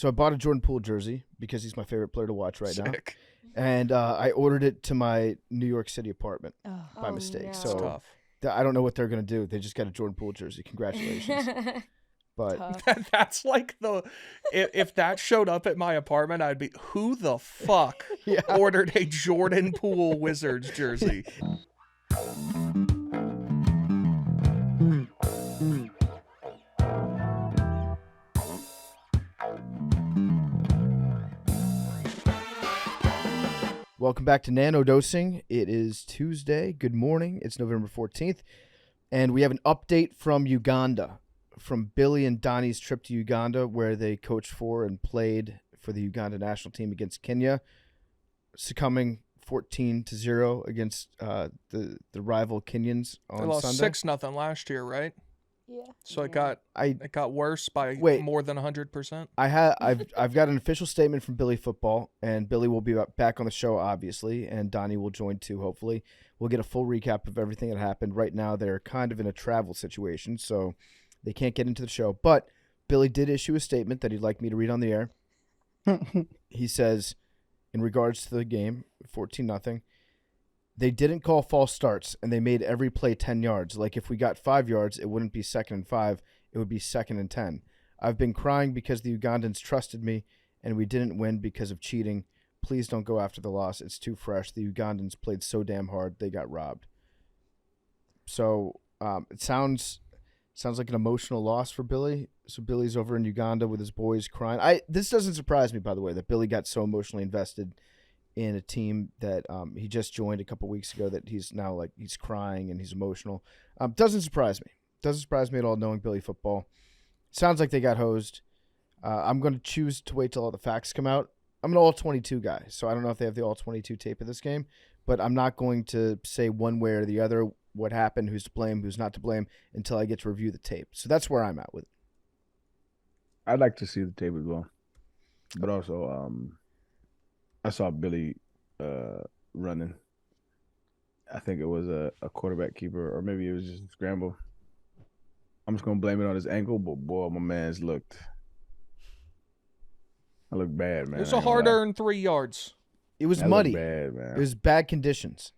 So I bought a Jordan Poole jersey because he's my favorite player to watch right now. Sick. And I ordered it to my New York City apartment by Oh, mistake. no. So Tough. I don't know what they're going to do. They just got a Jordan Poole jersey. Congratulations. But Tough. That's like if that showed up at my apartment, I'd be, who the fuck ordered a Jordan Poole Wizards jersey? welcome back to Nanodosing. It is Tuesday. Good morning. It's November 14th. And we have an update from Uganda, from Billy and Donnie's trip to Uganda, where they coached for and played for the Uganda national team against Kenya, succumbing 14-0 against the rival Kenyans on They lost Sunday. 6-0 last year, right? Yeah. So it got worse by more than 100%. I've got an official statement from Billy Football, and Billy will be back on the show, obviously, and Donnie will join too, hopefully. We'll get a full recap of everything that happened. Right now, they're kind of in a travel situation, so they can't get into the show. But Billy did issue a statement that he'd like me to read on the air. He says, in regards to the game, 14-0, they didn't call false starts, and they made every play 10 yards. Like, if we got 5 yards, it wouldn't be 2nd and 5. It would be 2nd and 10. I've been crying because the Ugandans trusted me, and we didn't win because of cheating. Please don't go after the loss. It's too fresh. The Ugandans played so damn hard, they got robbed. So it sounds like an emotional loss for Billy. So Billy's over in Uganda with his boys crying. This doesn't surprise me, by the way, that Billy got so emotionally invested in a team that he just joined a couple weeks ago, that he's now like he's crying and he's emotional. Doesn't surprise me. Doesn't surprise me at all, knowing Billy Football. Sounds like they got hosed. I'm going to choose to wait till all the facts come out. I'm an all-22 guy, so I don't know if they have the all-22 tape of this game, but I'm not going to say one way or the other what happened, who's to blame, who's not to blame, until I get to review the tape. So that's where I'm at with it. I'd like to see the tape as well. But also, I saw Billy running. I think it was a quarterback keeper, or maybe it was just a scramble. I'm just going to blame it on his ankle, but boy, my man's looked... I look bad, man. It was a hard-earned 3 yards. It was muddy. Bad, man. It was bad conditions.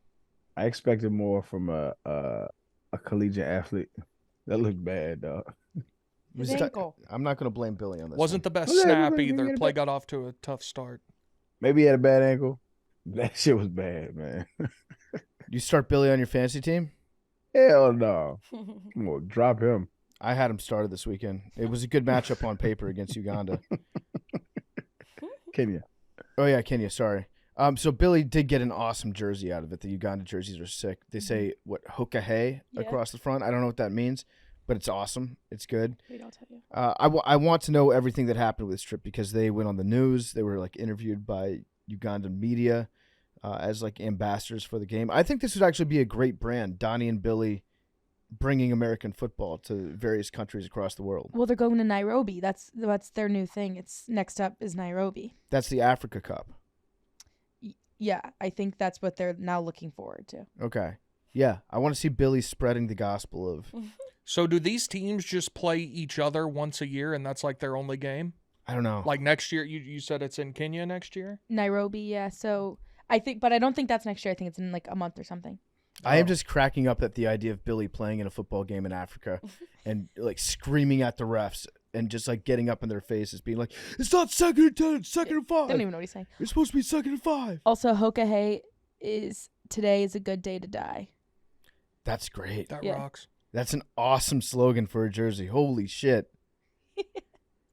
I expected more from a collegiate athlete. That looked bad, dog. His ankle. I'm not going to blame Billy on this. Wasn't the best Yeah, snap maybe either. get it Play back. got off to a tough start. Maybe he had a bad ankle. That shit was bad, man. You start Billy on your fantasy team? Hell no. I'm going to drop him. I had him started this weekend. It was a good matchup on paper against Uganda. Kenya. Oh, yeah, Kenya, sorry. So Billy did get an awesome jersey out of it. The Uganda jerseys are sick. They say, Hokahe across the front. I don't know what that means, but it's awesome. It's good. Wait, I'll tell you. I want to know everything that happened with this trip because they went on the news. They were, interviewed by Ugandan media as, ambassadors for the game. I think this would actually be a great brand, Donnie and Billy bringing American football to various countries across the world. Well, they're going to Nairobi. That's their new thing. It's next up is Nairobi. That's the Africa Cup. Yeah, I think that's what they're now looking forward to. Okay. Yeah, I want to see Billy spreading the gospel of... So do these teams just play each other once a year and that's their only game? I don't know. Like next year, you said it's in Kenya next year? Nairobi, yeah. So I don't think that's next year. I think it's in a month or something. I am just cracking up at the idea of Billy playing in a football game in Africa and screaming at the refs and just getting up in their faces, being like, "It's not 2nd and 10, it's 2nd and 5. I don't even know what he's saying. It's supposed to be 2nd and 5." Also, Hokahe today is a good day to die. That's great. That Yeah. rocks. That's an awesome slogan for a jersey. Holy shit.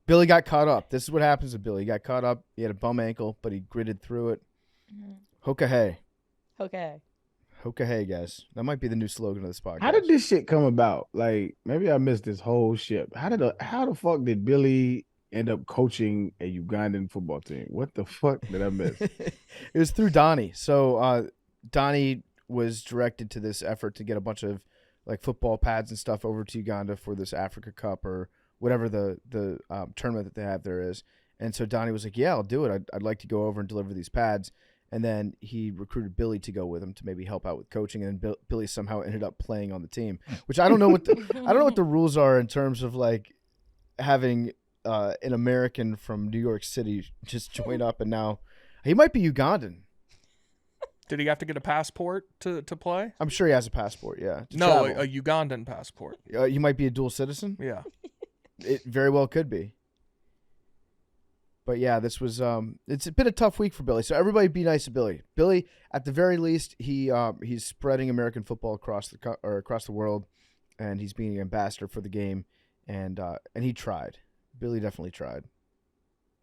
Billy got caught up. This is what happens to Billy. He got caught up. He had a bum ankle, but he gritted through it. Hokahe. Okay. Hokahe, guys. That might be the new slogan of this podcast. How did this shit come about? Maybe I missed this whole shit. How the fuck did Billy end up coaching a Ugandan football team? What the fuck did I miss? It was through Donnie. So Donnie was directed to this effort to get a bunch of football pads and stuff over to Uganda for this Africa Cup or whatever the tournament that they have there is. And so Donnie was like, "Yeah, I'll do it. I'd like to go over and deliver these pads." And then he recruited Billy to go with him to maybe help out with coaching. And then Billy somehow ended up playing on the team, which I don't know what the rules are in terms of having an American from New York City just join up, and now he might be Ugandan. Did he have to get a passport to play? I'm sure he has a passport. Yeah. to No, travel. a Ugandan passport. You might be a dual citizen. Yeah. It very well could be. But yeah, this was it's been a tough week for Billy. So everybody be nice to Billy. Billy, at the very least, he's spreading American football across the world, and he's being an ambassador for the game, and he tried. Billy definitely tried.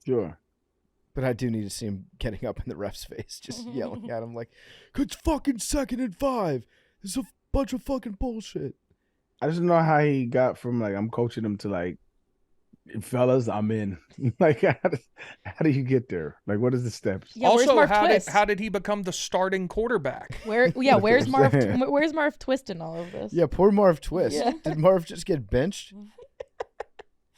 Sure. But I do need to see him getting up in the ref's face, just yelling at him like, "It's fucking 2nd and 5. This is a bunch of fucking bullshit." I just don't know how he got from like I'm coaching him to like, fellas, I'm in. Like, how do you get there? Like, what is the steps? Yeah, where's Also, Marv how Twist? did he become the starting quarterback? Where's Marv? Where's Marv Twist in all of this? Yeah, poor Marv Twist. Yeah. Did Marv just get benched?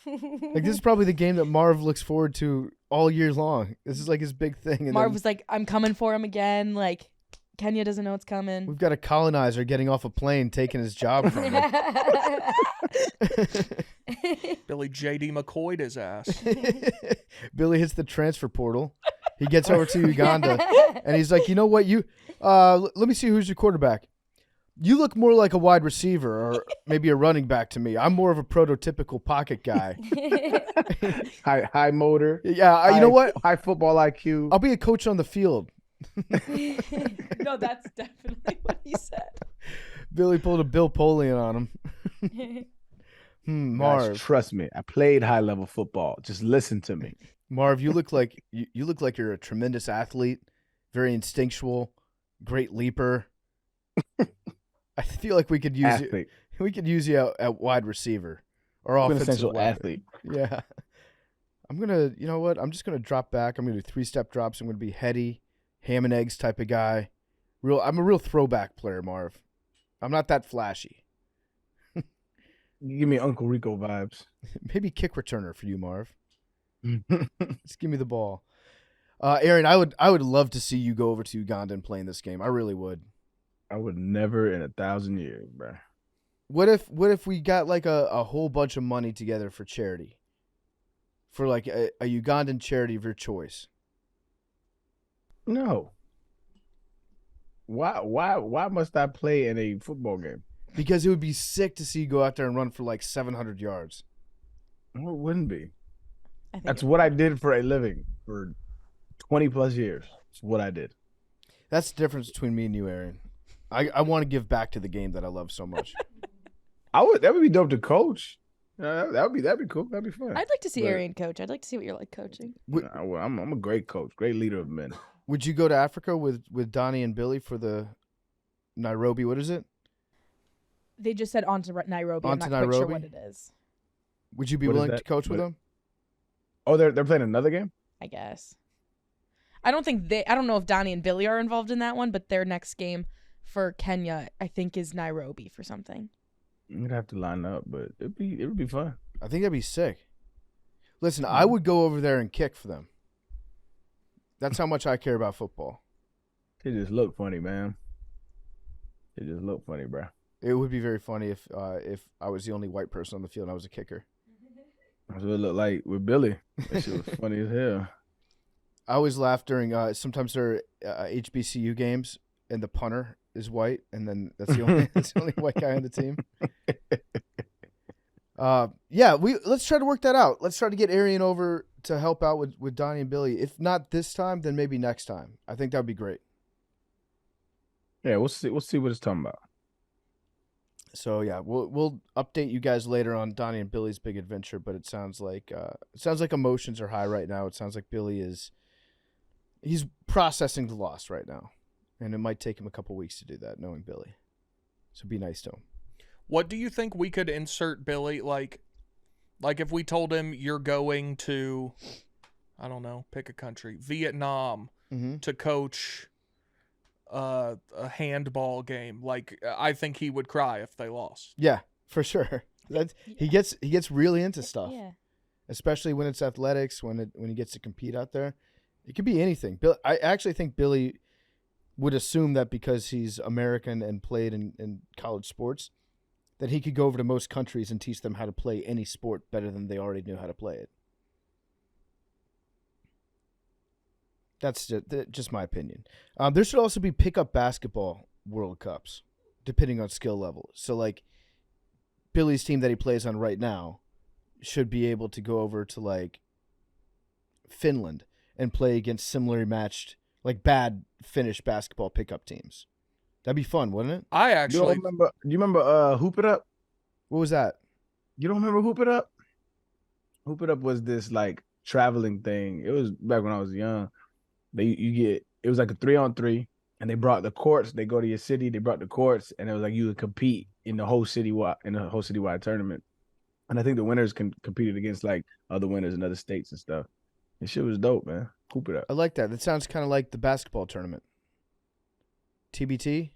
Like, this is probably the game that Marv looks forward to all year long. This is like his big thing. And Marv was like, I'm coming for him again. Like, Kenya doesn't know it's coming. we've got a colonizer getting off a plane, taking his job from him. Billy J.D. McCoyed his ass. Billy hits the transfer portal. He gets over to Uganda, and he's like, "You know what? Let me see who's your quarterback. You look more like a wide receiver or maybe a running back to me. I'm more of a prototypical pocket guy." High motor. Yeah, you know what? High football IQ. I'll be a coach on the field. No, that's definitely what he said. Billy pulled a Bill Polian on him. Marv. Guys, trust me, I played high level football. Just listen to me. Marv, you look like you're a tremendous athlete, very instinctual, great leaper. I feel like we could use Athlete. you. We could use you at wide receiver or offensive Quintessential weapon. athlete. Yeah. You know what? I'm just gonna drop back. I'm gonna do 3-step drops. I'm gonna be heady, ham and eggs type of guy. I'm a real throwback player, Marv. I'm not that flashy. You give me Uncle Rico vibes. Maybe kick returner for you, Marv. Just give me the ball. Aaron, I would love to see you go over to Uganda and play in this game. I really would. I would never in 1,000 years, bro. What if we got like a whole bunch of money together for charity? For like a Ugandan charity of your choice. No. Why must I play in a football game? Because it would be sick to see you go out there and run for like 700 yards. No, it wouldn't be. I think That's what I did for a living for 20 plus years. It's what I did. That's the difference between me and you, Aaron. I want to give back to the game that I love so much. That would be dope to coach. That'd be cool. That'd be fun. I'd like to see But- Arian coach. I'd like to see what you're like coaching. I'm a great coach, great leader of men. Would you go to Africa with Donnie and Billy for the Nairobi? What is it? They just said on to Nairobi. On to I'm not quite sure Nairobi? what it is. Would you be What is willing to that? coach with What- them? Oh, they're playing another game? I guess. I don't know if Donnie and Billy are involved in that one, but their next game for Kenya, I think, is Nairobi for something. You'd have to line up, but it would be fun. I think that'd be sick. Listen, I would go over there and kick for them. That's how much I care about football. They just look funny, man. They just look funny, bro. It would be very funny if I was the only white person on the field and I was a kicker. That's what it looked like with Billy. That shit was funny as hell. I always laugh during sometimes there are HBCU games and the punter is white, and then that's the only white guy on the team. Let's try to work that out. Let's try to get Arian over to help out with Donnie and Billy. If not this time, then maybe next time. I think that would be great. Yeah, we'll see what it's talking about. So yeah, we'll update you guys later on Donnie and Billy's big adventure. But it sounds like emotions are high right now. It sounds like Billy he's processing the loss right now, and it might take him a couple weeks to do that, knowing Billy. So be nice to him. What do you think we could insert Billy, like if we told him you're going to, I don't know, pick a country, Vietnam, to coach a handball game? Like, I think he would cry if they lost. Yeah, for sure. He gets really into stuff. Yeah. Especially when it's athletics, when he gets to compete out there. It could be anything. I actually think Billy would assume that because he's American and played in college sports, that he could go over to most countries and teach them how to play any sport better than they already knew how to play it. That's just my opinion. There should also be pickup basketball World Cups, depending on skill level. So, like, Billy's team that he plays on right now should be able to go over to, like, Finland and play against similarly matched, like, bad Finnish basketball pickup teams. That'd be fun, wouldn't it? I actually Do you remember Hoop It Up? What was that? You don't remember Hoop It Up? Hoop It Up was this like traveling thing. It was back when I was young. It was like a 3-on-3, and they brought the courts. They go to your city. They brought the courts, and it was like you would compete in the whole citywide tournament. And I think the winners competed against like other winners in other states and stuff. And shit was dope, man. Hoop It Up. I like that. That sounds kind of like the basketball tournament. TBT?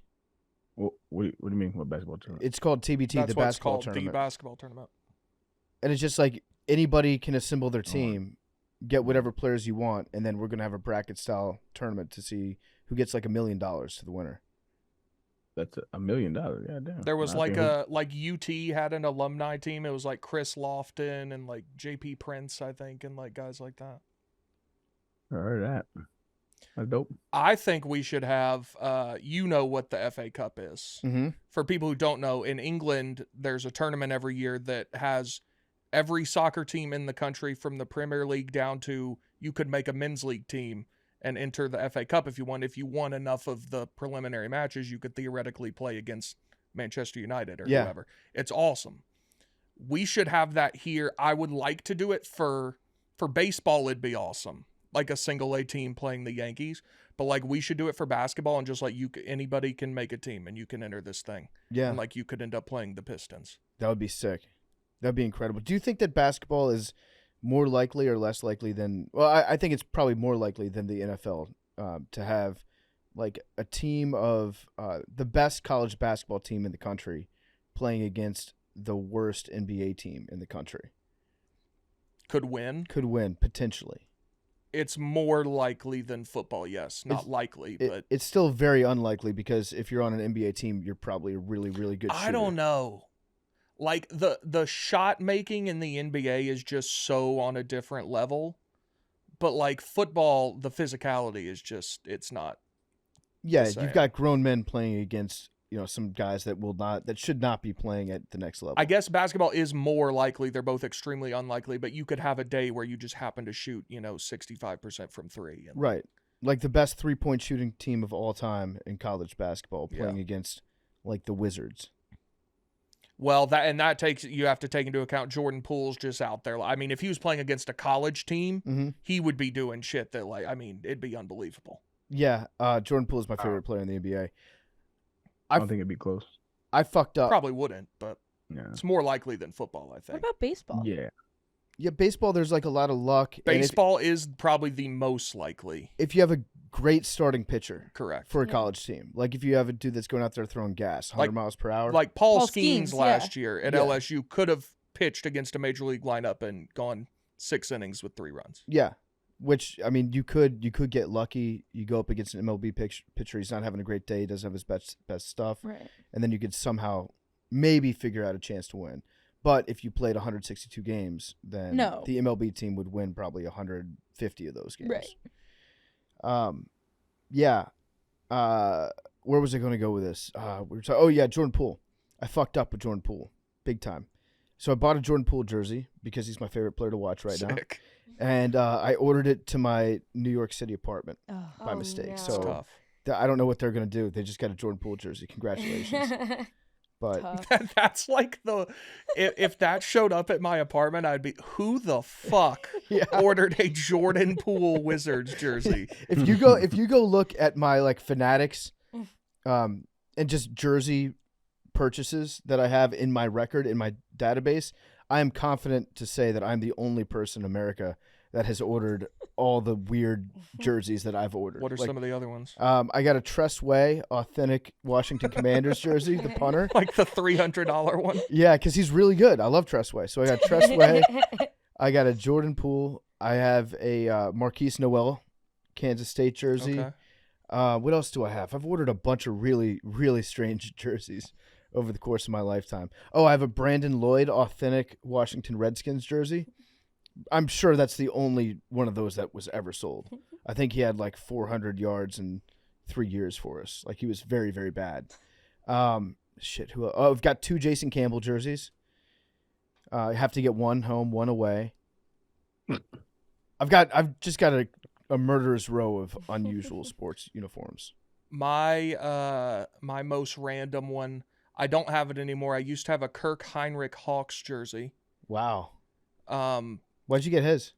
What do you mean? What basketball tournament? It's called TBT, that's the what's basketball called tournament. the basketball tournament. And it's just like anybody can assemble their team, get whatever players you want, and then we're going to have a bracket-style tournament to see who gets like $1 million to the winner. That's $1 million. Yeah, damn. There was like UT had an alumni team. It was like Chris Lofton and like JP Prince, I think, and like guys like that. I heard that. That's dope. I think we should have, you know what the FA Cup is. Mm-hmm. For people who don't know, in England, there's a tournament every year that has every soccer team in the country from the Premier League down to you could make a men's league team and enter the FA Cup if you want. If you won enough of the preliminary matches, you could theoretically play against Manchester United or whoever. It's awesome. We should have that here. I would like to do it for baseball. It'd be awesome. Like a single A team playing the Yankees, but like we should do it for basketball and just like anybody can make a team and you can enter this thing. Yeah. And like you could end up playing the Pistons. That would be sick. That'd be incredible. Do you think that basketball is more likely or less likely than, well, I think it's probably more likely than the NFL to have like a team of the best college basketball team in the country playing against the worst NBA team in the country? Could win, potentially. It's more likely than football, yes. Not likely, but it's still very unlikely because if you're on an NBA team, you're probably a really, really good shooter. I don't know. Like the shot making in the NBA is just so on a different level. But like football, the physicality is just it's not. Yeah, you've got grown men playing against, some guys that should not be playing at the next level. I guess basketball is more likely. They're both extremely unlikely, but you could have a day where you just happen to shoot, 65% from three. Right. Like the best 3-point shooting team of all time in college basketball playing against like the Wizards. Well, that takes, you have to take into account Jordan Poole's just out there. I mean, if he was playing against a college team, he would be doing shit that it'd be unbelievable. Yeah. Jordan Poole is my favorite player in the NBA. I don't think it'd be close. I fucked up. Probably wouldn't, but it's more likely than football, I think. What about baseball? Yeah. Yeah, baseball, there's like a lot of luck. Baseball is probably the most likely. If you have a great starting pitcher. Correct. For a college team. Like if you have a dude that's going out there throwing gas, 100 miles per hour. Like Paul Skeens last year at LSU could have pitched against a major league lineup and gone 6 innings with 3 runs. Yeah. Which, I mean, you could get lucky. You go up against an MLB pitcher. He's not having a great day. He doesn't have his best stuff. Right. And then you could somehow maybe figure out a chance to win. But if you played 162 games, then the MLB team would win probably 150 of those games. Right. Yeah. Where was I going to go with this? We were talking. Jordan Poole. I fucked up with Jordan Poole, big time. So I bought a Jordan Poole jersey because he's my favorite player to watch right now. And I ordered it to my New York City apartment by mistake. No. So I don't know what they're going to do. They just got a Jordan Poole jersey. Congratulations. But that's like if that showed up at my apartment, I'd be, who the fuck ordered a Jordan Poole Wizards jersey? If you go look at my like Fanatics and just jersey purchases that I have in my record, in my database, I am confident to say that I'm the only person in America that has ordered all the weird jerseys that I've ordered. What are some of the other ones? I got a Tress Way authentic Washington Commanders jersey, the punter. Like the $300 one? Yeah, because he's really good. I love Tress Way. So I got Tress Way. I got a Jordan Poole. I have a Marquise Noel Kansas State jersey. Okay. What else do I have? I've ordered a bunch of really, really strange jerseys over the course of my lifetime. Oh, I have a Brandon Lloyd authentic Washington Redskins jersey. I'm sure that's the only one of those that was ever sold. I think he had like 400 yards in 3 years for us. Like he was very, very bad. We've got 2 Jason Campbell jerseys. I have to get one home, one away. I've just got a murderer's row of unusual sports uniforms. My most random one, I don't have it anymore. I used to have a Kirk Heinrich Hawks jersey. Wow. Why'd you get his?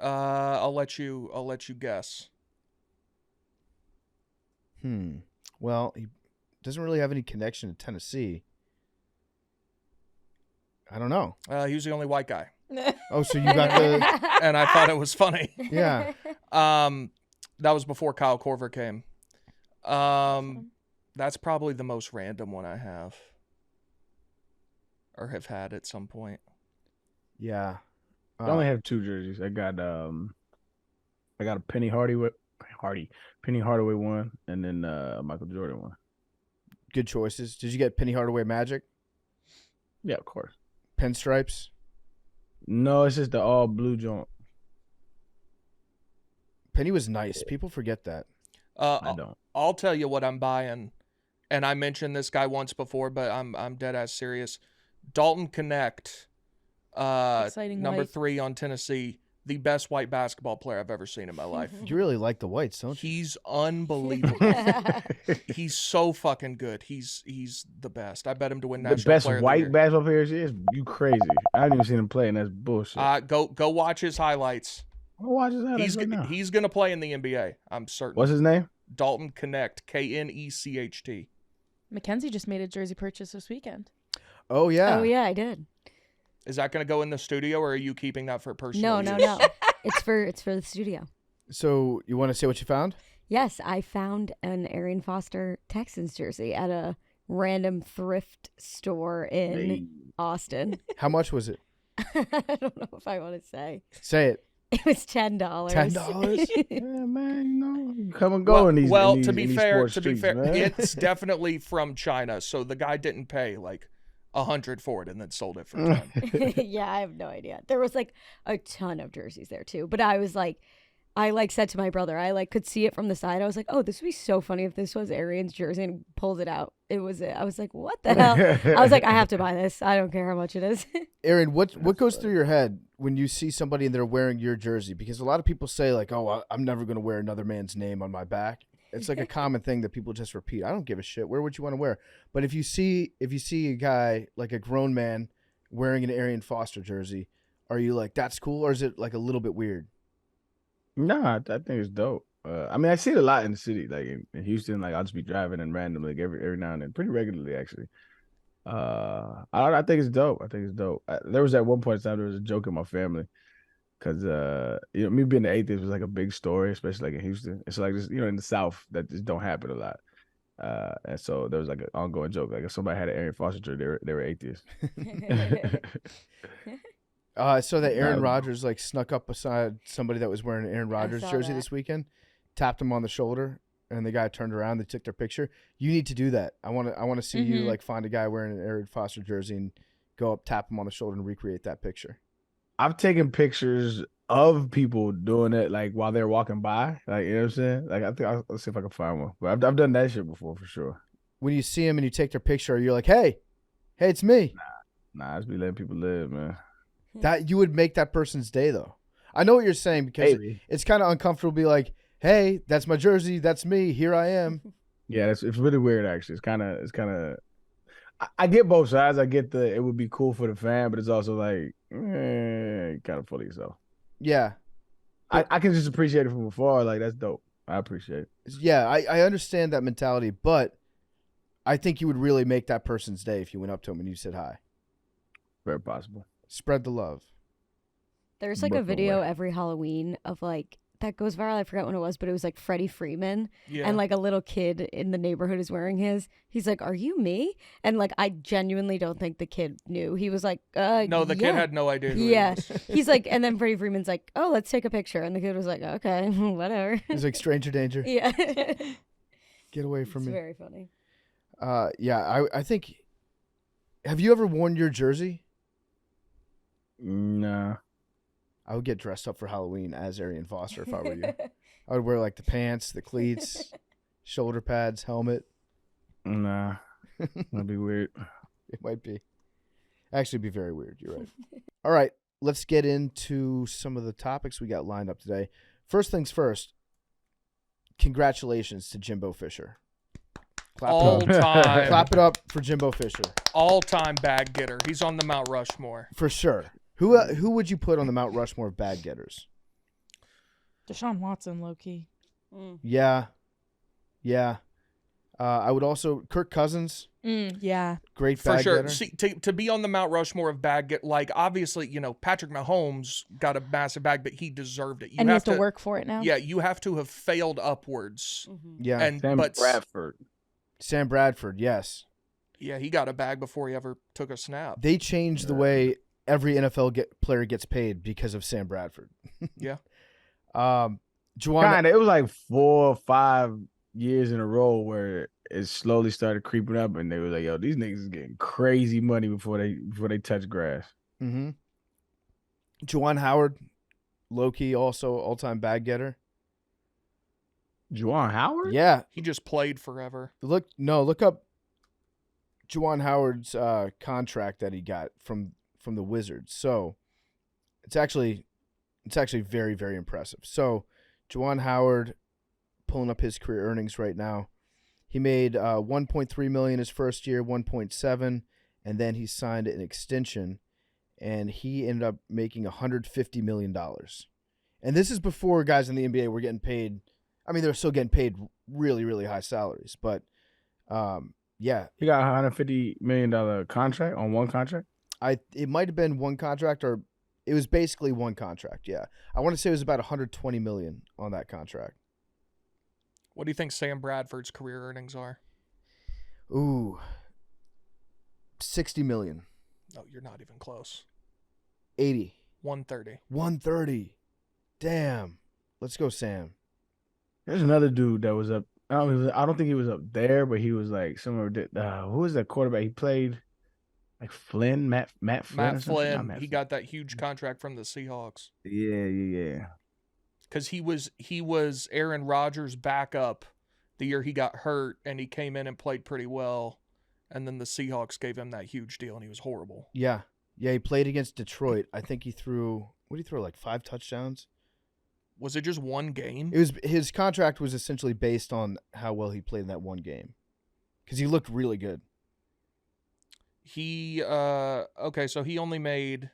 I'll let you guess. Well, he doesn't really have any connection to Tennessee. I don't know. He was the only white guy. Oh, so you got the... And I thought it was funny. Yeah. That was before Kyle Korver came. That's probably the most random one I have. Or have had at some point. Yeah. I only have 2 jerseys. I got a Penny Hardaway one, and then a Michael Jordan one. Good choices. Did you get Penny Hardaway Magic? Yeah, of course. Pinstripes? No, it's just the all blue joint. Penny was nice. People forget that. I don't. I'll tell you what I'm buying, and I mentioned this guy once before, but I'm dead ass serious. Dalton Connect, number white. 3 on Tennessee, the best white basketball player I've ever seen in my life. You really like the whites, don't you? He's unbelievable. He's so fucking good. He's the best. I bet him to win The national best player of the white year. basketball players is you crazy. I haven't even seen him play, and that's bullshit. Go watch his highlights. I'll watch his highlights right now. He's gonna play in the NBA. I'm certain. What's his name? Dalton Connect, Knecht. Mackenzie just made a jersey purchase this weekend. Oh, yeah. Oh yeah, I did. Is that gonna go in the studio, or are you keeping that for personal No. use? It's for the studio. So you want to say what you found? Yes, I found an Arian Foster Texans jersey at a random thrift store in Austin. How much was it? I don't know if I want to say. Say it. It was $10. $10? Yeah, man, you come and go in these. To be fair, man. it's definitely from China, so the guy didn't pay like $100 for it and then sold it for 10. Yeah, I have no idea. There was like a ton of jerseys there too, but I was like, I said to my brother, I could see it from the side. I was like, oh, this would be so funny if this was Arian's jersey, and pulls it out. It was it. I was like, what the hell? I was like, I have to buy this. I don't care how much it is. Aaron, what goes through your head when you see somebody and they're wearing your jersey? Because a lot of people say like, oh, I'm never going to wear another man's name on my back. It's like a common thing that people just repeat. I don't give a shit. Where would you want to wear? But if you see a guy, like a grown man, wearing an Arian Foster jersey, are you like, that's cool? Or is it like a little bit weird? Nah, I think it's dope. I mean, I see it a lot in the city, like in Houston. Like I'll just be driving and randomly, like every now and then, pretty regularly actually. I think it's dope. There was at one point in time there was a joke in my family because me being the atheist was like a big story, especially like in Houston. It's like just in the South that just don't happen a lot. And so there was like an ongoing joke, like if somebody had an Arian Foster jersey, they were atheists. I saw that Aaron Rodgers like snuck up beside somebody that was wearing an Aaron Rodgers saw jersey that. this weekend, tapped him on the shoulder, and the guy turned around. They took their picture. You need to do that. I want to see you like find a guy wearing an Arian Foster jersey and go up, tap him on the shoulder, and recreate that picture. I've taken pictures of people doing it like while they're walking by, like you know what I'm saying. Like I think I'll see if I can find one. But I've done that shit before for sure. When you see him and you take their picture, you're like, hey, it's me. Nah, I just be letting people live, man. That you would make that person's day, though. I know what you're saying because it's kind of uncomfortable to be like, hey, that's my jersey. That's me. Here I am. Yeah, it's really weird, actually. It's kind of. I get both sides. I get it would be cool for the fan, but it's also like, kind of full of yourself. Yeah. I can just appreciate it from afar. Like, that's dope. I appreciate it. Yeah, I understand that mentality, but I think you would really make that person's day if you went up to him and you said hi. Very possible. Spread the love. There's like a video every Halloween of like that goes viral. I forgot when it was, but it was like Freddie Freeman and like a little kid in the neighborhood is wearing his. He's like, "Are you me?" And like I genuinely don't think the kid knew. He was like, No, the kid had no idea who yeah. he was. He's like, and then Freddie Freeman's like, "Oh, let's take a picture." And the kid was like, "Okay, whatever." He's like, stranger danger. Yeah. Get away from me. It's very funny. Yeah, I think. Have you ever worn your jersey? Nah. I would get dressed up for Halloween as Arian Foster if I were you. I would wear like the pants, the cleats, shoulder pads, helmet. Nah. That'd be weird. It might be. Actually, it'd be very weird. You're right. All right, let's get into some of the topics we got lined up today. First things first. Congratulations to Jimbo Fisher. Clap All it up. time. Clap it up for Jimbo Fisher. All-time bag getter. He's on the Mount Rushmore. For sure. Who would you put on the Mount Rushmore of bag getters? Deshaun Watson, low key. Yeah. I would also Kirk Cousins. Yeah. Great For bag sure. getter. See, to be on the Mount Rushmore of bag get, like, obviously, Patrick Mahomes got a massive bag, but he deserved it. And he has to work for it now. Yeah, you have to have failed upwards. Yeah. And Sam Bradford, yes. Yeah, he got a bag before he ever took a snap. They changed the way every NFL player gets paid because of Sam Bradford. Yeah. Juwan, It was like 4 or 5 years in a row where it slowly started creeping up, and they were like, "Yo, these niggas is getting crazy money before they touch grass." Mm-hmm. Juwan Howard, low-key also all-time bag getter. Juwan Howard? Yeah. He just played forever. Look up Juwan Howard's contract that he got from the Wizards. So it's actually very, very impressive. So Juwan Howard, pulling up his career earnings right now. He made $1.3 million his first year, $1.7, and then he signed an extension, and he ended up making $150 million. And this is before guys in the NBA were getting paid. I mean, they're still getting paid really, really high salaries, but yeah. He got a $150 million contract on one contract? It might have been one contract, or it was basically one contract, yeah. I want to say it was about $120 million on that contract. What do you think Sam Bradford's career earnings are? Ooh, $60 million. No, you're not even close. 80. 130. 130. Damn. Let's go, Sam. There's another dude that was up. I don't think he was up there, but he was like somewhere. Who was that quarterback? He played like Flynn, Matt Flynn. Matt Flynn. He got that huge contract from the Seahawks. Yeah. Because he was Aaron Rodgers' backup the year he got hurt, and he came in and played pretty well. And then the Seahawks gave him that huge deal, and he was horrible. Yeah. Yeah, he played against Detroit. I think he threw, what did he throw, like 5 touchdowns? Was it just one game? His contract was essentially based on how well he played in that one game. Because he looked really good. Okay, so he only made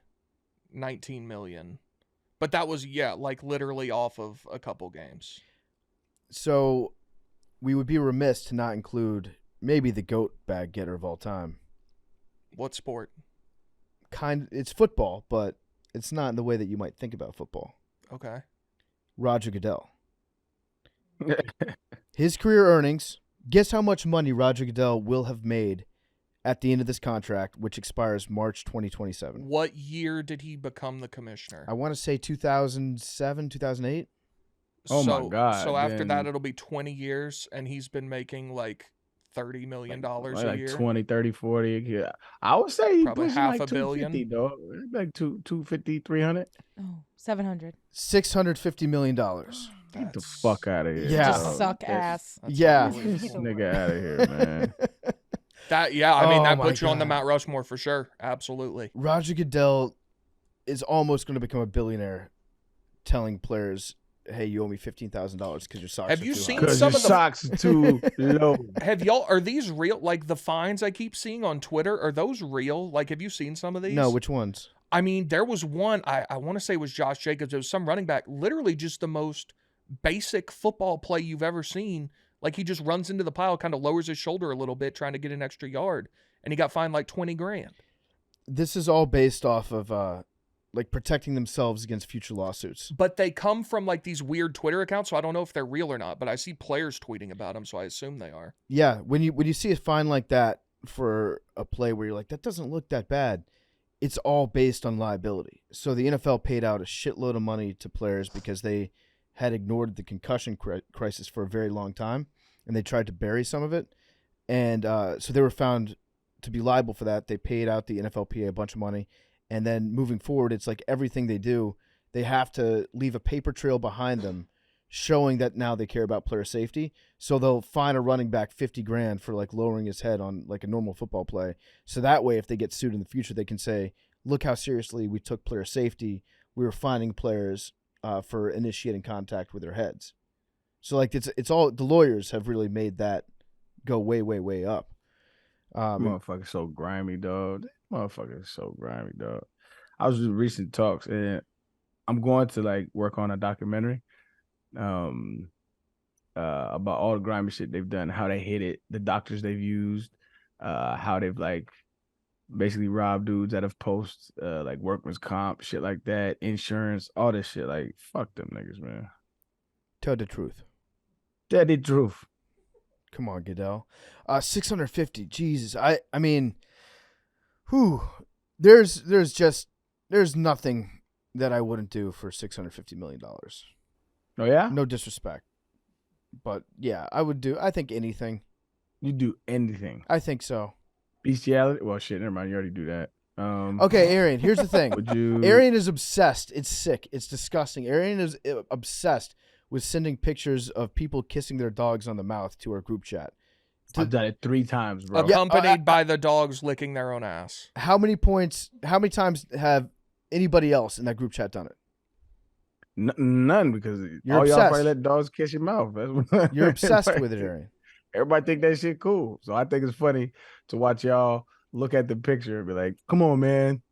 $19 million. But that was, like literally off of a couple games. So we would be remiss to not include maybe the GOAT bag getter of all time. What sport? It's football, but it's not in the way that you might think about football. Okay. Roger Goodell. His career earnings, guess how much money Roger Goodell will have made at the end of this contract, which expires March 2027. What year did he become the commissioner? I want to say 2007, 2008. Oh, my God. So after that, it'll be 20 years, and he's been making like $30 million a year. 20, 30, 40. Yeah. I would say probably half a billion. Like 250, 300. Oh, 700. $650 million. Get the fuck out of here. Yeah. Just suck ass. Yeah. Get this nigga out of here, man. That puts you on the God. Mount Rushmore for sure. Absolutely. Roger Goodell is almost going to become a billionaire telling players, hey, you owe me $15,000 because your socks Have are you too seen high. Because some your of the- socks are too low. Are these real? Like the fines I keep seeing on Twitter, are those real? Like, have you seen some of these? No, which ones? I mean, there was one, I want to say it was Josh Jacobs. It was some running back, literally just the most basic football play you've ever seen. Like, he just runs into the pile, kind of lowers his shoulder a little bit, trying to get an extra yard. And he got fined like $20,000. This is all based off of like protecting themselves against future lawsuits. But they come from like these weird Twitter accounts, so I don't know if they're real or not. But I see players tweeting about them, so I assume they are. Yeah, when you see a fine like that for a play where you're like, that doesn't look that bad, it's all based on liability. So the NFL paid out a shitload of money to players because they had ignored the concussion crisis for a very long time, and they tried to bury some of it. And so they were found to be liable for that. They paid out the NFLPA a bunch of money, And then moving forward, it's like everything they do, they have to leave a paper trail behind them showing that now they care about player safety. So they'll fine a running back $50,000 for like lowering his head on like a normal football play. So that way, if they get sued in the future, they can say, look how seriously we took player safety. We were fining players for initiating contact with their heads. So like it's all the lawyers have really made that go way, way, way up. Motherfucker so grimy, dog. Motherfucker is so grimy, dog. I was in recent talks, and I'm going to like work on a documentary about all the grimy shit they've done, how they hit it, the doctors they've used, how they've like basically robbed dudes that have post like workman's comp, shit like that, insurance, all this shit. Like, fuck them niggas, man. Tell the truth. Tell the truth. Come on, Goodell. 650. Jesus. I mean, whew. There's nothing that I wouldn't do for $650 million. Oh yeah? No disrespect. But yeah, I would do. I think anything. You do anything. I think so. Bestiality? Well, shit, never mind. You already do that. Okay, Arian, here's the thing. Would you? Arian is obsessed. It's sick. It's disgusting. Arian is obsessed with sending pictures of people kissing their dogs on the mouth to our group chat. I've done it 3 times, bro. Accompanied by the dogs licking their own ass. How many times have anybody else in that group chat done it? None, because You're all obsessed. y'all probably let dogs kiss your mouth. That's You're obsessed with it, Arian. Everybody think that shit cool. So I think it's funny to watch y'all look at the picture and be like, come on, man.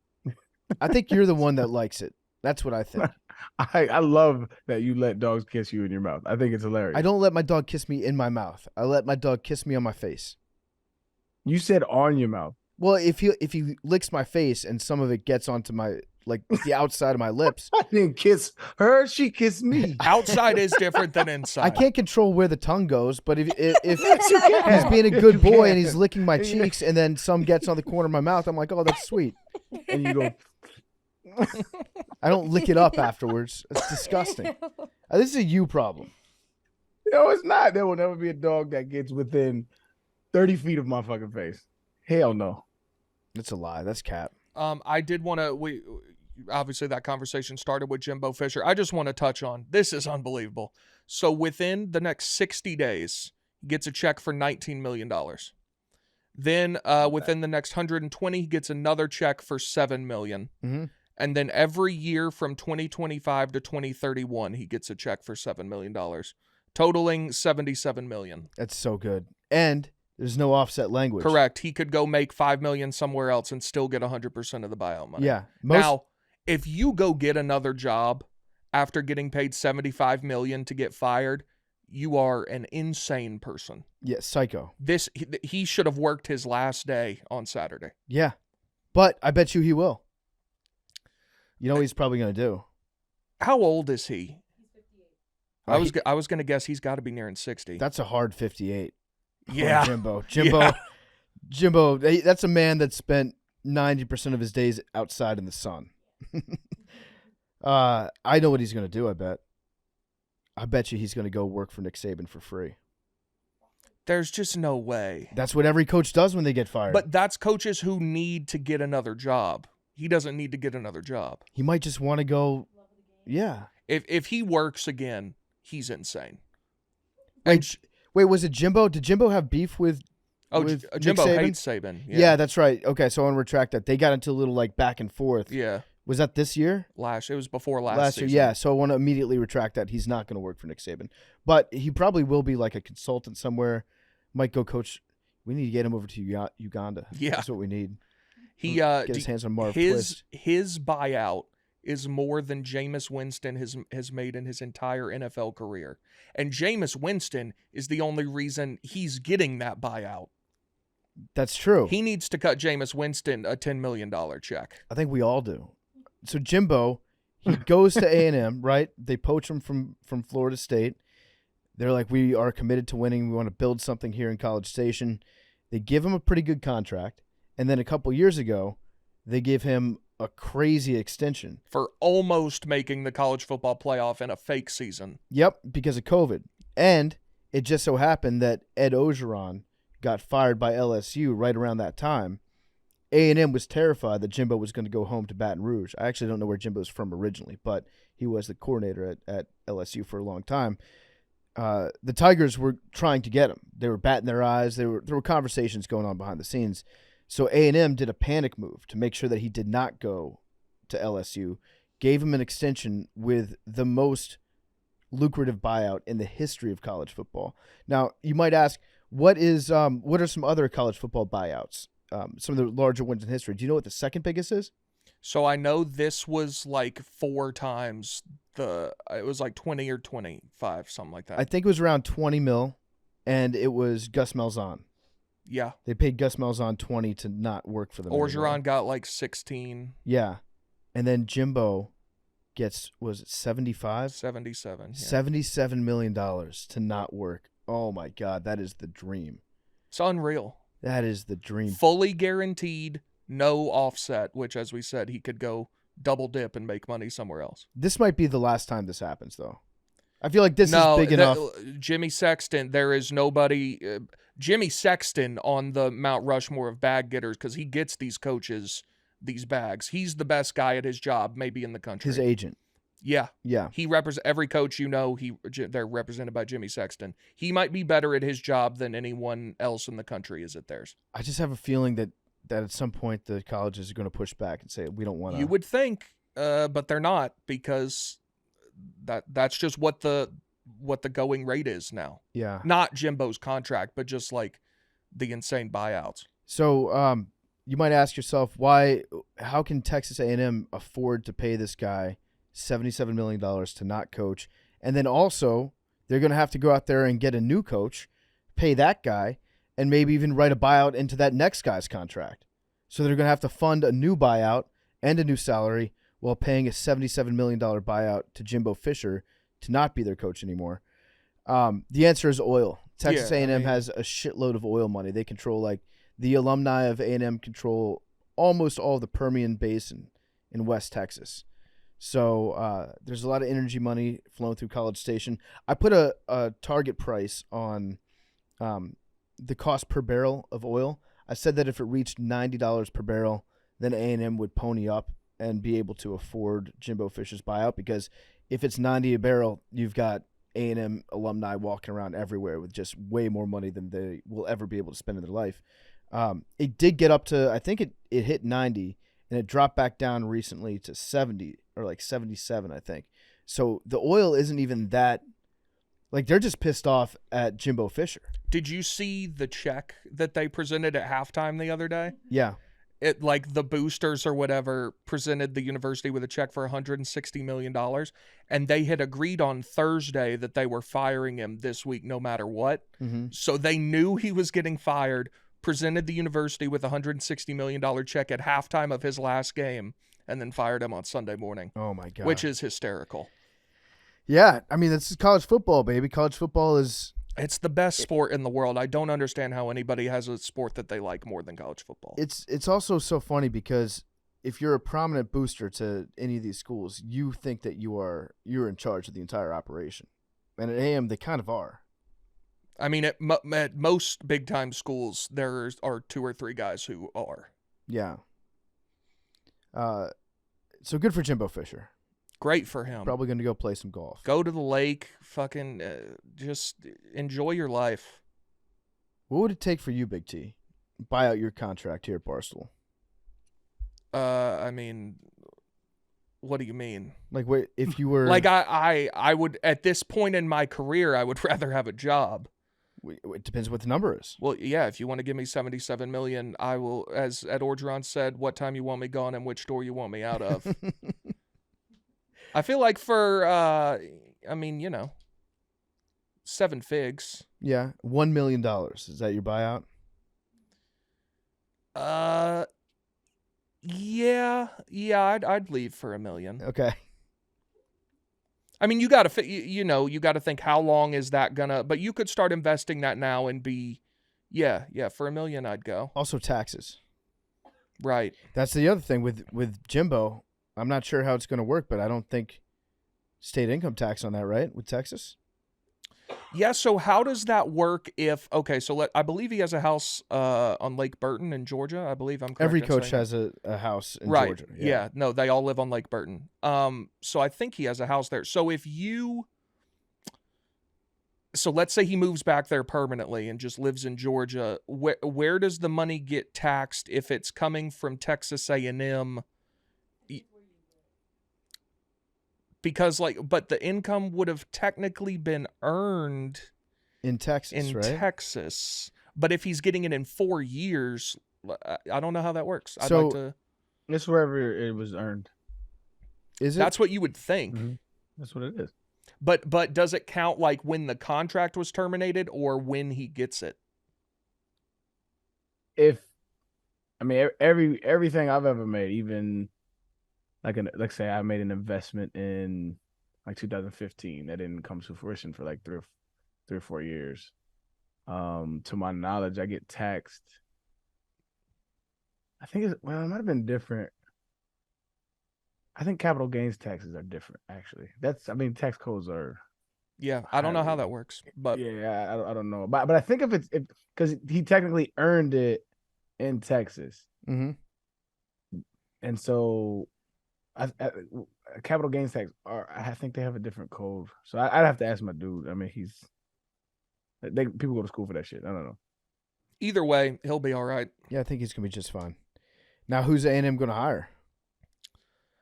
I think you're the one that likes it. That's what I think. I love that you let dogs kiss you in your mouth. I think it's hilarious. I don't let my dog kiss me in my mouth. I let my dog kiss me on my face. You said on your mouth. Well, if he licks my face and some of it gets onto my like the outside of my lips. I didn't kiss her. She kissed me. Outside is different than inside. I can't control where the tongue goes, but if Yes, you can. he's being a good You boy can. and he's licking my cheeks and then some gets on the corner of my mouth, I'm like, oh, that's sweet. And you go, I don't lick it up afterwards. It's disgusting. This is a you problem. no, it's not. There will never be a dog that gets within 30 feet of my fucking face. Hell no. That's a lie. That's cap. I did want to. Obviously that conversation started with Jimbo Fisher. I just want to touch on this is unbelievable. So within the next 60 days, he gets a check for $19 million. Then within the next 120, he gets another check for $7 million. Mm-hmm. And then every year from 2025 to 2031, he gets a check for $7 million, totaling $77 million. That's so good. And there's no offset language. Correct. He could go make $5 million somewhere else and still get 100% of the buyout money. Yeah. Now, if you go get another job after getting paid $75 million to get fired, you are an insane person. Yeah, psycho. He should have worked his last day on Saturday. Yeah. But I bet you he will. You know what he's probably going to do? How old is he? Oh, I was going to guess he's got to be nearing 60. That's a hard 58. Yeah. Jimbo, that's a man that spent 90% of his days outside in the sun. I know what he's going to do, I bet you he's going to go work for Nick Saban for free. There's just no way. That's what every coach does when they get fired. But that's coaches who need to get another job. He doesn't need to get another job. He might just want to go, yeah. If he works again, he's insane. Wait, was it Jimbo? Did Jimbo have beef with with Jimbo Nick Saban? hates Saban. Yeah, that's right. Okay, so I want to retract that. They got into a little like back and forth. Yeah. Was that this year? It was before last year, season. yeah. So I want to immediately retract that. He's not going to work for Nick Saban. But he probably will be like a consultant somewhere. Might go coach. We need to get him over to Uganda. Yeah. That's what we need. He get his hands on Marv Twist. His buyout is more than Jameis Winston has made in his entire NFL career. And Jameis Winston is the only reason he's getting that buyout. That's true. He needs to cut Jameis Winston a $10 million check. I think we all do. So Jimbo, he goes to A&M, right? They poach him from Florida State. They're like, we are committed to winning. We want to build something here in College Station. They give him a pretty good contract. And then a couple years ago, they give him a crazy extension. For almost making the college football playoff in a fake season. Yep, because of COVID. And it just so happened that Ed Ogeron got fired by LSU right around that time. A&M was terrified that Jimbo was going to go home to Baton Rouge. I actually don't know where Jimbo's from originally, but he was the coordinator at LSU for a long time. The Tigers were trying to get him. They were batting their eyes. There were conversations going on behind the scenes. So A&M did a panic move to make sure that he did not go to LSU, gave him an extension with the most lucrative buyout in the history of college football. Now, you might ask, what are some other college football buyouts? Some of the larger ones in history. Do you know what the second biggest is? So I know this was like 4 times it was like 20 or 25, something like that. I think it was around 20 mil, and it was Gus Malzahn. Yeah. They paid Gus Malzahn 20 to not work for them anymore. Orgeron got like 16. Yeah. And then Jimbo gets, was it 75? 77. Yeah. $77 million to not work. Oh, my God. That is the dream. It's unreal. That is the dream. Fully guaranteed, no offset, which, as we said, he could go double dip and make money somewhere else. This might be the last time this happens, though. I feel like this is big enough. Jimmy Sexton, there is nobody. Jimmy Sexton on the Mount Rushmore of bag getters, because he gets these coaches these bags. He's the best guy at his job, maybe in the country. His agent. Yeah. Yeah. He represents every coach they're represented by Jimmy Sexton. He might be better at his job than anyone else in the country is at theirs. I just have a feeling that at some point the colleges are going to push back and say, we don't want to. You would think, but they're not, because that's just what the going rate is now. Yeah. Not Jimbo's contract, but just like the insane buyouts. So you might ask yourself, how can Texas A&M afford to pay this guy $77 million to not coach? And then also they're going to have to go out there and get a new coach, pay that guy, and maybe even write a buyout into that next guy's contract. So they're going to have to fund a new buyout and a new salary while paying a $77 million buyout to Jimbo Fisher to not be their coach anymore. The answer is oil. Texas A&M has a shitload of oil money. They control, like, the alumni of A&M control almost all of the Permian Basin in West Texas. So there's a lot of energy money flowing through College Station. I put a target price on the cost per barrel of oil. I said that if it reached $90 per barrel, then A&M would pony up and be able to afford Jimbo Fisher's buyout, because if it's $90 a barrel, you've got A&M alumni walking around everywhere with just way more money than they will ever be able to spend in their life. It did get up to, I think it hit 90, and it dropped back down recently to 70 or like 77, I think. So the oil isn't even that, like, they're just pissed off at Jimbo Fisher. Did you see the check that they presented at halftime the other day? Yeah. It, like, the boosters or whatever presented the university with a check for $160 million, and they had agreed on Thursday that they were firing him this week no matter what. Mm-hmm. So they knew he was getting fired, presented the university with a $160 million check at halftime of his last game, and then fired him on Sunday morning. Oh, my God. Which is hysterical. Yeah. I mean, this is college football, baby. College football is... It's the best sport in the world. I don't understand how anybody has a sport that they like more than college football. It's also so funny because if you're a prominent booster to any of these schools, you think that you're in charge of the entire operation. And at AM, they kind of are. I mean, at most big-time schools, there are 2 or 3 guys who are. Yeah. So good for Jimbo Fisher. Great for him. Probably going to go play some golf. Go to the lake, fucking just enjoy your life. What would it take for you, Big T? Buy out your contract here at Barstool. I mean, what do you mean? Like, wait, if you were... Like, I would, at this point in my career, I would rather have a job. It depends what the number is. Well, yeah, if you want to give me $77 million, I will, as Ed Orgeron said, what time you want me gone and which door you want me out of. I feel like for, I mean, 7 figs. Yeah, $1 million. Is that your buyout? Yeah, I'd leave for $1 million. Okay. I mean, you got to, you got to think how long is that gonna, but you could start investing that now and be, yeah, for $1 million I'd go. Also taxes. Right. That's the other thing with Jimbo. I'm not sure how it's going to work, but I don't think state income tax on that, right, with Texas? Yeah, so how does that work if I believe he has a house on Lake Burton in Georgia. I believe I'm correct. Every in coach saying has a house in right. Georgia. Yeah. No, they all live on Lake Burton. So I think he has a house there. So let's say he moves back there permanently and just lives in Georgia. Where does the money get taxed if it's coming from Texas A&M? Because but the income would have technically been earned in Texas, right? Texas. But if he's getting it in 4 years, I don't know how that works. I'd So- like to. It's wherever it was earned. Is it? That's what you would think. Mhm. That's what it is. But does it count like when the contract was terminated or when he gets it? Everything I've ever made, even like say I made an investment in like 2015 that didn't come to fruition for like three or 4 years. To my knowledge, I get taxed. I think it might have been different. I think capital gains taxes are different, actually. Tax codes are. Yeah, I don't know how highly- that works, but Yeah, I don't know, but I think if because he technically earned it in Texas, Mm-hmm. and so capital gains tax I think they have a different code. So I'd have to ask my dude. I mean, people go to school for that shit. I don't know. either way, he'll be all right. Yeah, I think he's gonna be just fine. Now, who's A&M gonna hire?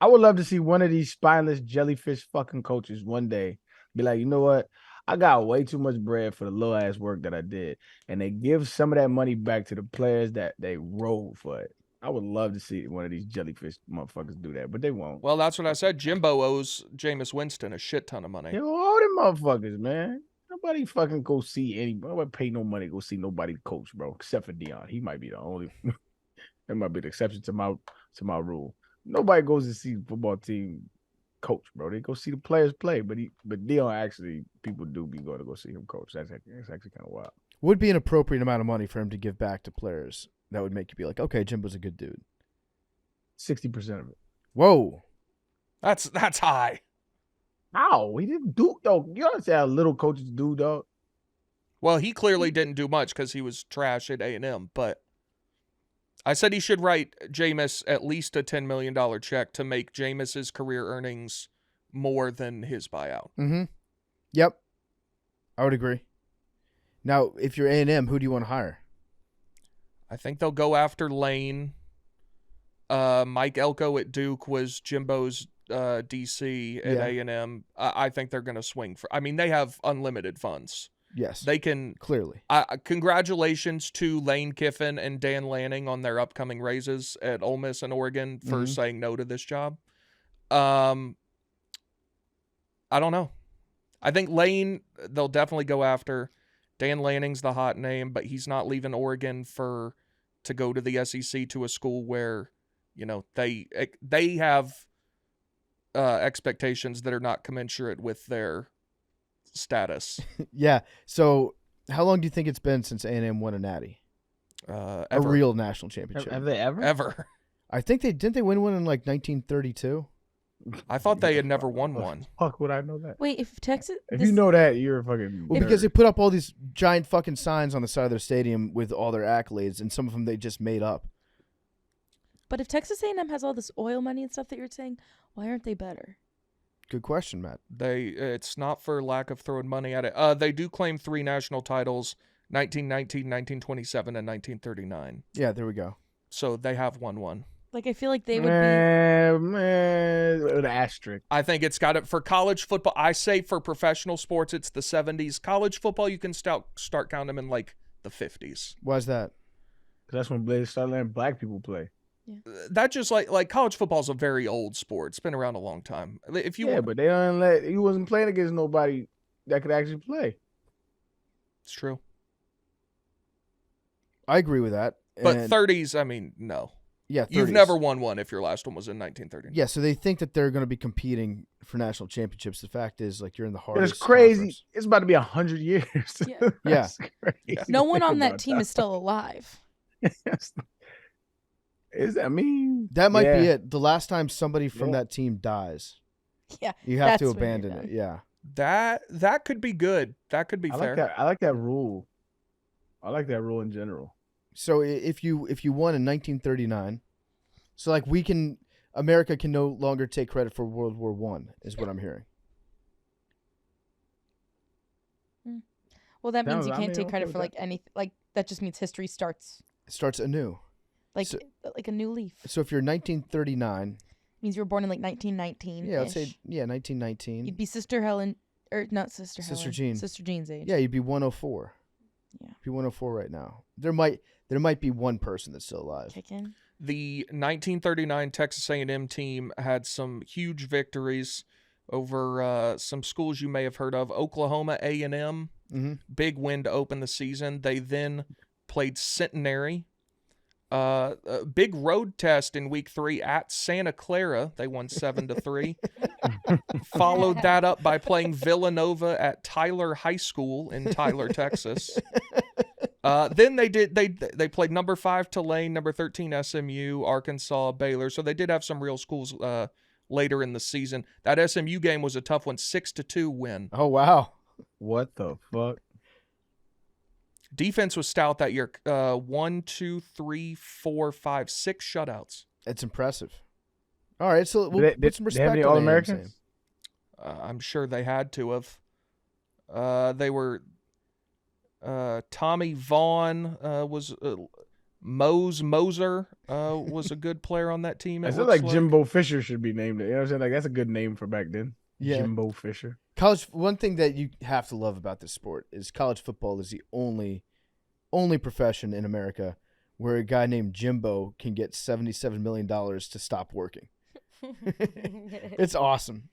I would love to see one of these spineless jellyfish fucking coaches one day be like, you know what? I got way too much bread for the little ass work that I did. And they give some of that money back to the players that they rolled for it. I would love to see one of these jellyfish motherfuckers do that, but they won't. Well, that's what I said. Jimbo owes Jameis Winston a shit ton of money. Yo, all them motherfuckers, man. Nobody fucking go see nobody pay no money to go see nobody coach, bro, except for Dion. He might be the only. That might be the exception to my rule. Nobody goes to see the football team coach, bro. They go see the players play, but Dion actually, people do be going to go see him coach. That's actually kind of wild. Would be an appropriate amount of money for him to give back to players that would make you be like, okay, Jimbo's a good dude. 60% of it. Whoa. That's high. How? He didn't do, yo. You understand how little coaches do, dog? Well, he clearly didn't do much because he was trash at A&M, but I said he should write Jameis at least a $10 million check to make Jameis's career earnings more than his buyout. Mm-hmm. Yep. I would agree. Now, if you're A&M, who do you want to hire? I think they'll go after Lane. Mike Elko at Duke was Jimbo's DC at A&M. I think they're going to swing for. I mean, they have unlimited funds. Yes. They can. Clearly. Congratulations to Lane Kiffin and Dan Lanning on their upcoming raises at Ole Miss and Oregon for saying no to this job. I don't know. I think Lane, they'll definitely go after. Dan Lanning's the hot name, but he's not leaving Oregon to go to the SEC, to a school where, you know, they have expectations that are not commensurate with their status. Yeah. So, how long do you think it's been since A&M won a natty? A Ever. real national championship. Have they ever? Ever. I think didn't they win one in like 1932? I thought they had never won one. Fuck would I know that? Wait, if Texas, If you know that, you're a fucking. Well, because they put up all these giant fucking signs on the side of their stadium with all their accolades, and some of them they just made up. but if Texas A&M has all this oil money and stuff that you're saying, why aren't they better? Good question, Matt. It's not for lack of throwing money at it. They do claim 3 national titles, 1919, 1927, and 1939. Yeah, there we go. So they have won one. Like, I feel like they would be. Man, with an asterisk. I think it's got it for college football. I say for professional sports, it's the 70s. College football, you can start counting them in like the 50s. Why is that? Because that's when they started letting black people play. That just like college football is a very old sport. It's been around a long time. If you want, But they don't let. He wasn't playing against nobody that could actually play. it's true. I agree with that. But And- 30s, I mean, no. yeah, 30s. You've never won one if your last one was in 1930. Yeah, so they think that they're going to be competing for national championships. The fact is, like, you're in the But hardest. it's crazy. conference. It's about to be 100 years. Yeah. That's crazy. No one on Think that about team is still alive. I mean, That might be yeah. it. The last time somebody from Yeah. that team dies, Yeah, you have to that's when you're abandon done. it. Yeah. That could be good. That could be I fair. like that. I like that rule. I like that rule in general. So if you won in 1939, so like America can no longer take credit for World War One, is what I'm hearing. Well, that means Sounds- you I can't mean, take okay credit with for like any like that just means history starts It starts anew. like So- like a new leaf. So if you're 1939, Means you were born in like 1919. yeah, let's say 1919. You'd be Sister Helen or not Sister Helen. Sister Jean. Sister Jean's age. Yeah, you'd be 104. Yeah. Be 104 right now. There might be one person that's still alive. Kicking. The 1939 Texas A&M team had some huge victories over some schools you may have heard of. Oklahoma A&M, big win to open the season. They then played Centenary. A big road test in week 3 at Santa Clara. They won 7-3. Followed that up by playing Villanova at Tyler High School in Tyler, Texas. Then they played number 5 Tulane, number 13 SMU, Arkansas, Baylor. So they did have some real schools later in the season. That SMU game was a tough one, 6-2 win. Oh wow. What the fuck? Defense was stout that year. 1, 2, 3, 4, 5, 6 shutouts. It's impressive. All right, so we'll put some they have respect any on All-Americans? I'm sure they had to have. They were Tommy Vaughn was Moser was a good player on that team. I feel like Jimbo Fisher should be named. You know what I'm saying? Like that's a good name for back then. Yeah. Jimbo Fisher. One thing that you have to love about this sport is college football is the only profession in America where a guy named Jimbo can get $77 million to stop working. It's awesome.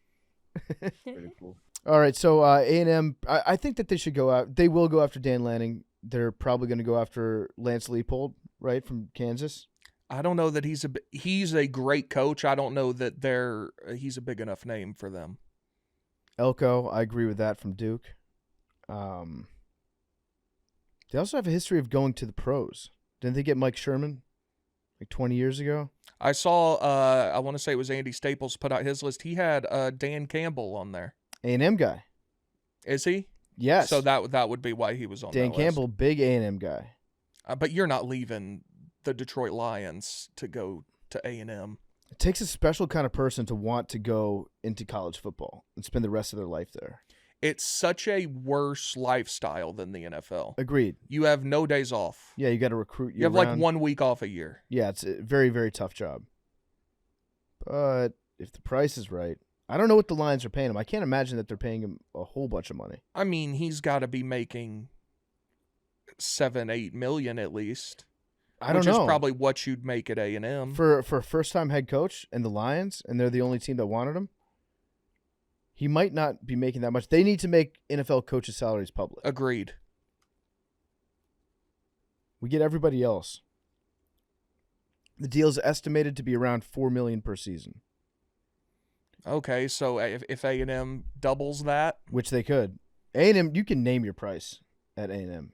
Pretty cool. All right, so A&M, I think that they should go out. They will go after Dan Lanning. They're probably going to go after Lance Leipold, right, from Kansas. I don't know that he's a great coach. I don't know that he's a big enough name for them. Elko, I agree with that, from Duke. They also have a history of going to the pros. Didn't they get Mike Sherman like 20 years ago? I saw, I want to say it was Andy Staples put out his list. He had Dan Campbell on there. A&M guy. Is he? Yes. So that would be why he was on Dan that Campbell, big A&M guy. list. But you're not leaving the Detroit Lions to go to A&M. It takes a special kind of person to want to go into college football and spend the rest of their life there. It's such a worse lifestyle than the NFL. Agreed. You have no days off. Yeah, you got to recruit. You have like 1 week off a year. Yeah, it's a very, very tough job. But if the price is right, I don't know what the Lions are paying him. I can't imagine that they're paying him a whole bunch of money. I mean, he's got to be making $7-8 million at least. I don't know. Which is probably what you'd make at A&M. For a first-time head coach and the Lions, and they're the only team that wanted him, he might not be making that much. They need to make NFL coaches' salaries public. Agreed. We get everybody else. The deal is estimated to be around $4 million per season, Okay, so if A&M doubles that, which they could. A&M, you can name your price at A&M.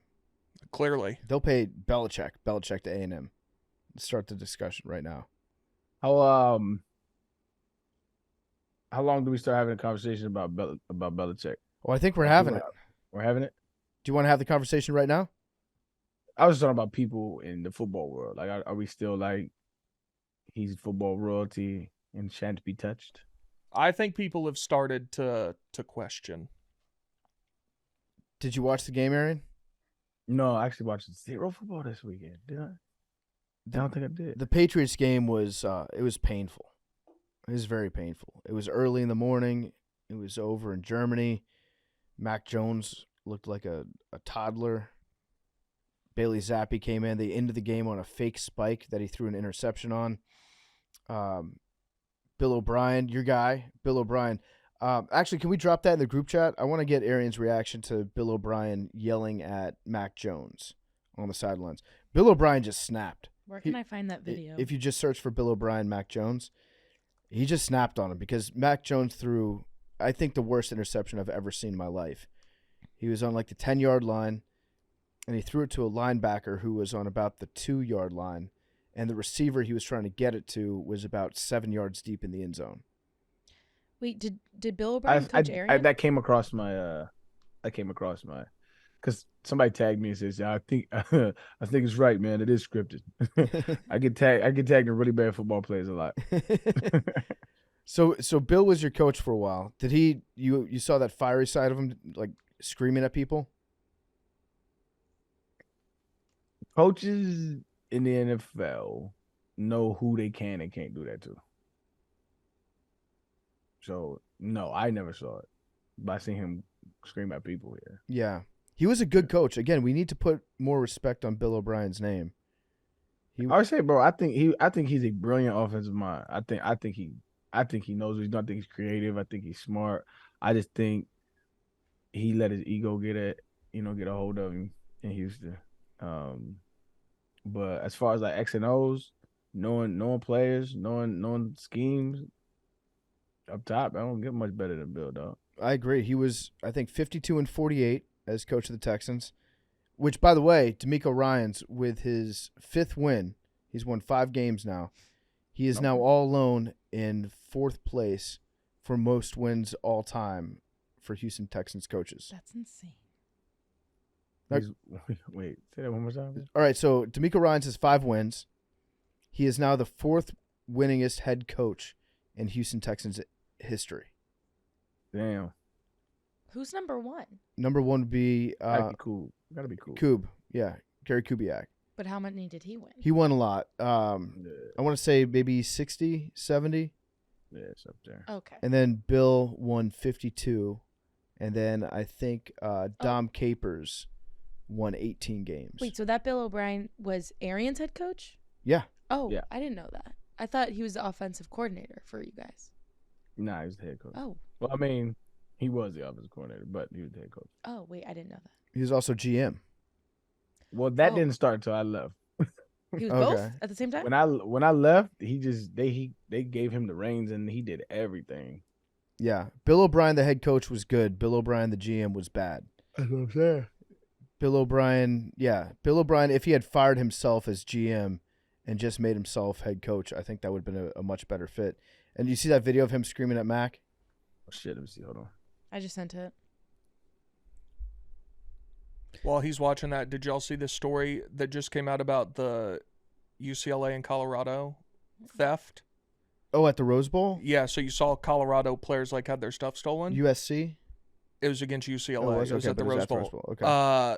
clearly. They'll pay Belichick to A&M. Let's start the discussion right now. How long do we start having a conversation about Belichick? Well, I think we're having it. We're having it. Do you want to have the conversation right now? I was talking about people in the football world. Like, are we still like he's football royalty and shan't be touched? I think people have started to question. Did you watch the game, Arian? No, I actually watched zero football this weekend. Did I? I don't think I did. The Patriots game was it was painful. It was very painful. It was early in the morning. It was over in Germany. Mac Jones looked like a toddler. Bailey Zappi came in. They ended the game on a fake spike that he threw an interception on. Bill O'Brien, your guy, Bill O'Brien. Actually, can we drop that in the group chat? I want to get Arian's reaction to Bill O'Brien yelling at Mac Jones on the sidelines. Bill O'Brien just snapped. Where can I find that video? If you just search for Bill O'Brien, Mac Jones, he just snapped on him because Mac Jones threw, I think, the worst interception I've ever seen in my life. He was on like the 10-yard line, and he threw it to a linebacker who was on about the 2-yard line, and the receiver he was trying to get it to was about 7 yards deep in the end zone. Wait, did Bill O'Brien coach Arian? that came across my because somebody tagged me and says, "Yeah, I think it's right, man. It is scripted." I get tagged in really bad football plays a lot. So Bill was your coach for a while. Did you saw that fiery side of him, like screaming at people? Coaches in the NFL know who they can and can't do that to. So no, I never saw it. But I seen him scream at people here. Yeah. He was a good coach. Again, we need to put more respect on Bill O'Brien's name. I would say, bro, I think he's a brilliant offensive mind. I think he knows what he's doing. I think he's creative. I think he's smart. I just think he let his ego get a hold of him in Houston. But as far as like X and O's, knowing players, knowing schemes up top, I don't get much better than Bill, dog. I agree. He was, I think, 52-48 as coach of the Texans, which, by the way, D'Amico Ryans, with his 5th win, he's won 5 games now. He is now all alone in 4th place for most wins all time for Houston Texans coaches. That's insane. Wait, say that one more time. All right, so D'Amico Ryans has 5 wins. He is now the 4th winningest head coach in Houston Texans history. Damn. Who's number 1? Number 1 would be Gotta be cool. Koob. Yeah, Gary Kubiak. But how many did he win? He won a lot. I want to say maybe 60, 70. Yeah, it's up there. Okay. And then Bill won 52. And then I think Dom Capers won 18 games. Wait, so that Bill O'Brien was Arian's head coach? Yeah. Oh, Yeah. I didn't know that. I thought he was the offensive coordinator for you guys. Nah, he was the head coach. Oh. Well, I mean, he was the offensive coordinator, but he was the head coach. Oh, wait, I didn't know that. He was also GM. Well, that Oh. didn't start until I left. He was Okay. both at the same time? When I left, they gave him the reins and he did everything. Yeah. Bill O'Brien, the head coach, was good. Bill O'Brien, the GM, was bad. That's what I'm saying. Bill O'Brien, if he had fired himself as GM and just made himself head coach, I think that would have been a much better fit. And you see that video of him screaming at Mac? Oh, shit, let me see. Hold on. I just sent it. While he's watching that, did y'all see this story that just came out about the UCLA and Colorado theft? Oh, at the Rose Bowl? Yeah, so you saw Colorado players like had their stuff stolen. USC? It was against UCLA. Oh, it was at the but it was Rose at the Bowl. Rose Bowl. Okay.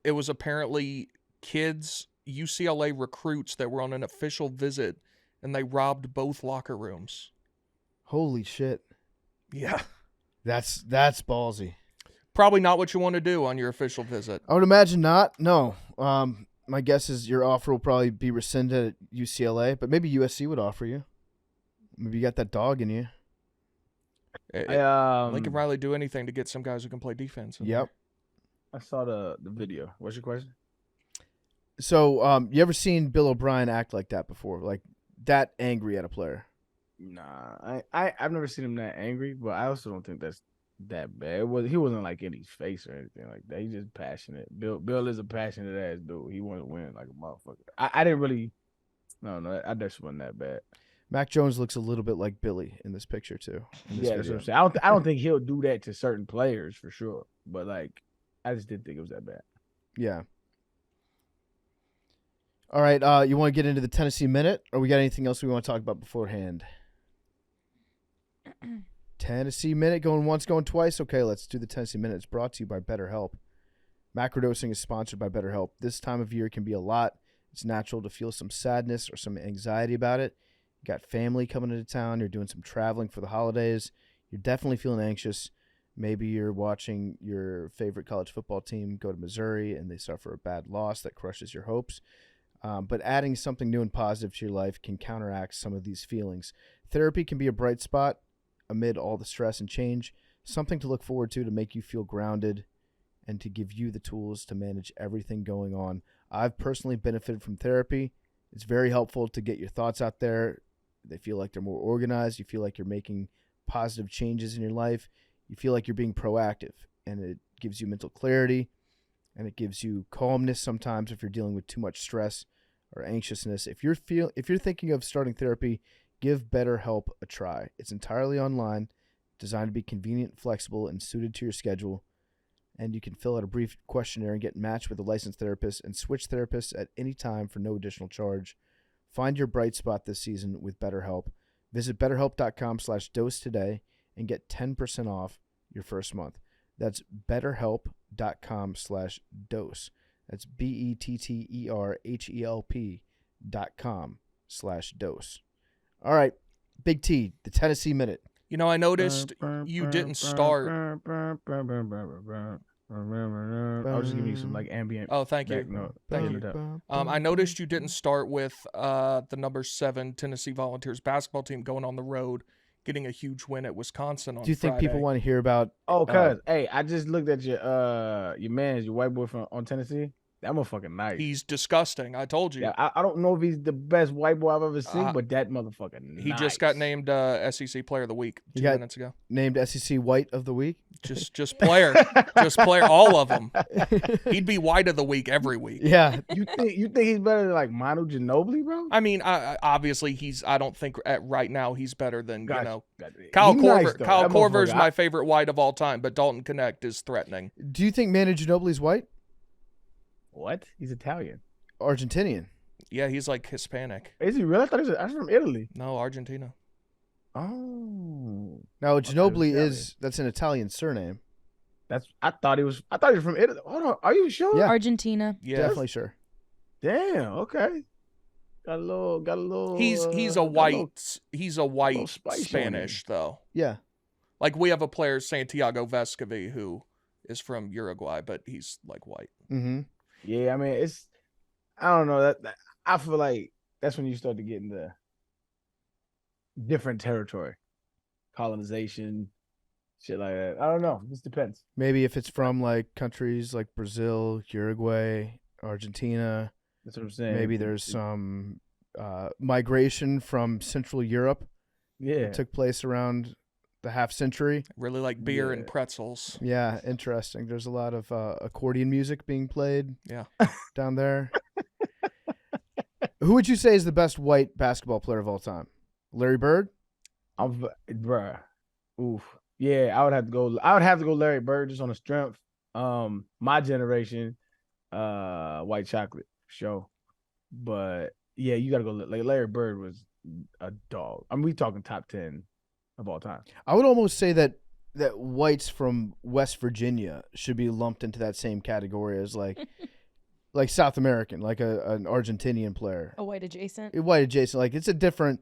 It was apparently kids, UCLA recruits that were on an official visit, and they robbed both locker rooms. Holy shit. Yeah. That's ballsy. Probably not what you want to do on your official visit. I would imagine not. No. My guess is your offer will probably be rescinded at UCLA, but maybe USC would offer you. Maybe you got that dog in you. Lincoln Riley do anything to get some guys who can play defense. Yep. I saw the video. What's your question? So, you ever seen Bill O'Brien act like that before? Like that angry at a player? Nah, I've never seen him that angry, but I also don't think that's that bad. He wasn't like in his face or anything like that. He's just passionate. Bill is a passionate ass dude. He wanted to win like a motherfucker. I didn't really. No, I just wasn't that bad. Mac Jones looks a little bit like Billy in this picture too. Yeah, that's what I'm saying. I don't think he'll do that to certain players for sure. But like, I just didn't think it was that bad. Yeah. All right. You want to get into the Tennessee Minute, or we got anything else we want to talk about beforehand? Tennessee Minute, going once, going twice. Okay, let's do the Tennessee Minute. It's brought to you by BetterHelp. Macrodosing is sponsored by BetterHelp. This time of year can be a lot. It's natural to feel some sadness or some anxiety about it. You got family coming into town. You're doing some traveling for the holidays. You're definitely feeling anxious. Maybe you're watching your favorite college football team go to Missouri and they suffer a bad loss that crushes your hopes. But adding something new and positive to your life can counteract some of these feelings. Therapy can be a bright spot amid all the stress and change, something to look forward to make you feel grounded and to give you the tools to manage everything going on. I've personally benefited from therapy. It's very helpful to get your thoughts out there. They feel like they're more organized. You feel like you're making positive changes in your life. You feel like you're being proactive, and it gives you mental clarity, and it gives you calmness sometimes if you're dealing with too much stress or anxiousness. If you're thinking of starting therapy, Give BetterHelp a try. It's entirely online, designed to be convenient, flexible, and suited to your schedule. And you can fill out a brief questionnaire and get matched with a licensed therapist and switch therapists at any time for no additional charge. Find your bright spot this season with BetterHelp. Visit BetterHelp.com/dose today and get 10% off your first month. That's BetterHelp.com/dose. That's BetterHelp.com/dose. All right, Big T, the Tennessee Minute. You know, I noticed you didn't start. I was just giving you some like ambient. Oh, thank you. Thank you. you. I noticed you didn't start with the number 7 Tennessee Volunteers basketball team going on the road, getting a huge win at Wisconsin on Do you think Friday. people want to hear about? Oh, cuz hey, I just looked at your white boy from on Tennessee. That motherfucker nice. He's disgusting. I told you. Yeah, I don't know if he's the best white boy I've ever seen, but that motherfucker nice. He just got named SEC Player of the Week 2 minutes ago. Named SEC White of the Week. Just player, all of them. He'd be White of the Week every week. Yeah. You think he's better than like Manu Ginobili, bro? I mean, obviously I don't think right now he's better than Kyle Kyle Korver. Korver. Nice, Kyle Korver's my favorite White of all time, but Dalton Connect is threatening. Do you think Manu Ginobili's white? What? He's Italian. Argentinian. Yeah, he's like Hispanic. Is he really? I thought he was from Italy. No, Argentina. Oh. Now Ginobili Italian. that's an Italian surname. I thought he was from Italy. Hold on. Are you sure? Yeah. Argentina. Yeah, Definitely sure. Damn. Okay. Got a little. He's a white. He's a white spice on Spanish though. Yeah. Like we have a player Santiago Vescovi who is from Uruguay, but he's like white. Mm-hmm. Yeah, I mean I don't know that I feel like that's when you start to get into different territory, colonization, shit like that. I don't know. This depends. Maybe if it's from like countries like Brazil, Uruguay, Argentina. That's what I'm saying. Maybe there's some migration from Central Europe. Yeah. That took place around the half century. Really like beer and pretzels. Yeah, interesting. There's a lot of accordion music being played. Yeah. Down there. Who would you say is the best white basketball player of all time? Larry Bird? Bruh. Oof. Yeah, I would have to go Larry Bird just on the strength. My generation, white chocolate for sure. But yeah, you gotta go like Larry Bird was a dog. I mean, we talking top 10 of all time. I would almost say that whites from West Virginia should be lumped into that same category as like South American, like an Argentinian player. A white adjacent. White adjacent, like it's a different.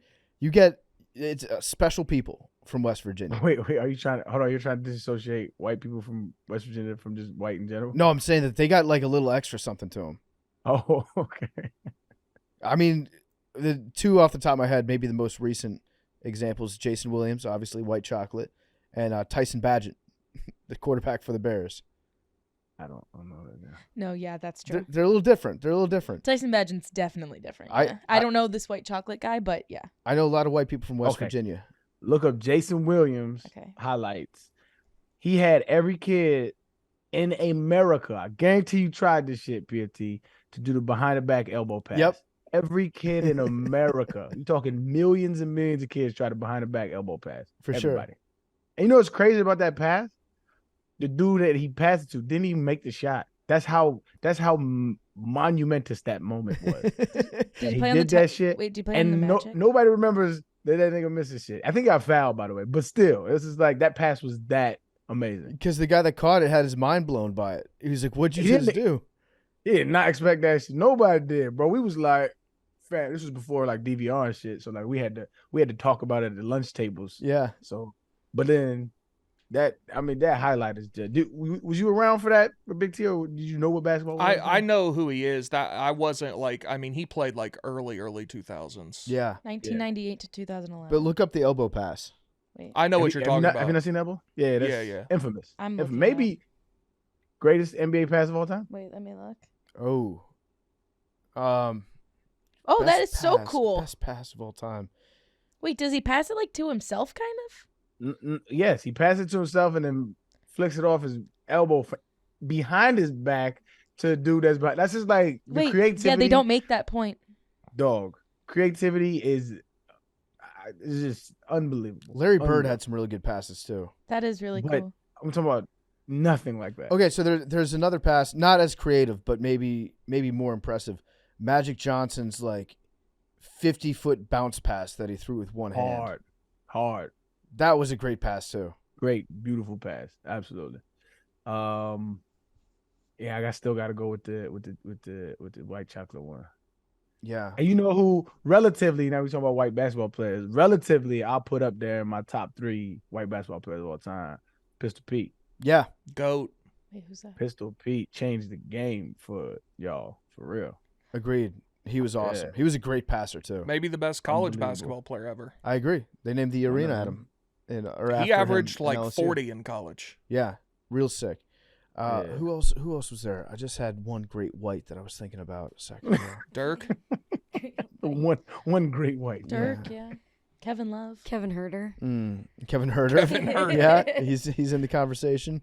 It's special people from West Virginia. Wait, are you trying to you're trying to disassociate white people from West Virginia from just white in general? No, I'm saying that they got like a little extra something to them. Oh, okay. I mean, the two off the top of my head, maybe the most recent examples: Jason Williams, obviously white chocolate, and Tyson Badgett, the quarterback for the Bears. I don't know that now. No, yeah, that's true. They're a little different. Tyson Badgett's definitely different. I- Yeah. I don't know this white chocolate guy, but yeah. I know a lot of white people from West Okay. Virginia. Look up Jason Williams Okay. highlights. He had every kid in America. I guarantee you tried this shit, PFT, to do the behind the back elbow pass. Yep. Every kid in America. You're talking millions and millions of kids try the behind the back elbow pass. For sure. Everybody. And you know what's crazy about that pass? The dude that he passed it to didn't even make the shot. That's how monumentous that moment was. Did he he play on did the that shit, Wait, did he play on the and Magic? nobody remembers that nigga missed his shit. I think he got fouled, by the way, but still, this is like that pass was that amazing. Because the guy that caught it had his mind blown by it. He was like, "What'd you He just didn't- do?" He did not expect that shit. Nobody did, bro. We was like, fam, this was before like DVR and shit. So like we had to talk about it at the lunch tables. Yeah. So, but then that highlight is just. Was you around for that for Big T, or did you know what basketball was? I know who he is. That I wasn't like. I mean, he played like early 2000s. Yeah. 1998 to 2011. But look up the elbow pass. Wait. I know what you're talking Have about. you not seen that ball? Yeah, that's Yeah. infamous. I'm looking Maybe greatest NBA pass of all time. Wait, let me look. Oh. Oh, Best that is so pass- cool. Best pass of all time. Wait, does he pass it like to himself, kind of? Yes, he passed it to himself and then flicks it off his elbow behind his back to the dude that's behind. That's just like the Wait, creativity. yeah, they don't make that point. Dog. Creativity is. it's just unbelievable. Larry Bird Unbelievable. had some really good passes too. That is really But cool. I'm talking about nothing like that. Okay, so there's another pass, not as creative, but maybe more impressive. Magic Johnson's like 50-foot bounce pass that he threw with one hand. Hard. That was a great pass too. Great, beautiful pass. Absolutely. Yeah, I still got to go with the white chocolate one. Yeah. And you know who, relatively, now we're talking about white basketball players, relatively, I'll put up there in my top 3 white basketball players of all time. Pistol Pete. Yeah. GOAT. Wait, who's that? Pistol Pete changed the game for y'all, for real. Agreed. He was awesome. Yeah. He was a great passer too. Maybe the best college Unbelievable. basketball player ever. I agree. They named the arena at him. He averaged like 40 in college. Yeah, real sick. Yeah. Who else was there? I just had one great white that I was thinking about a second ago. Dirk. one great white. Dirk, yeah. Kevin Love. Kevin Herter. Kevin Herter. Kevin Herter. Yeah, he's in the conversation.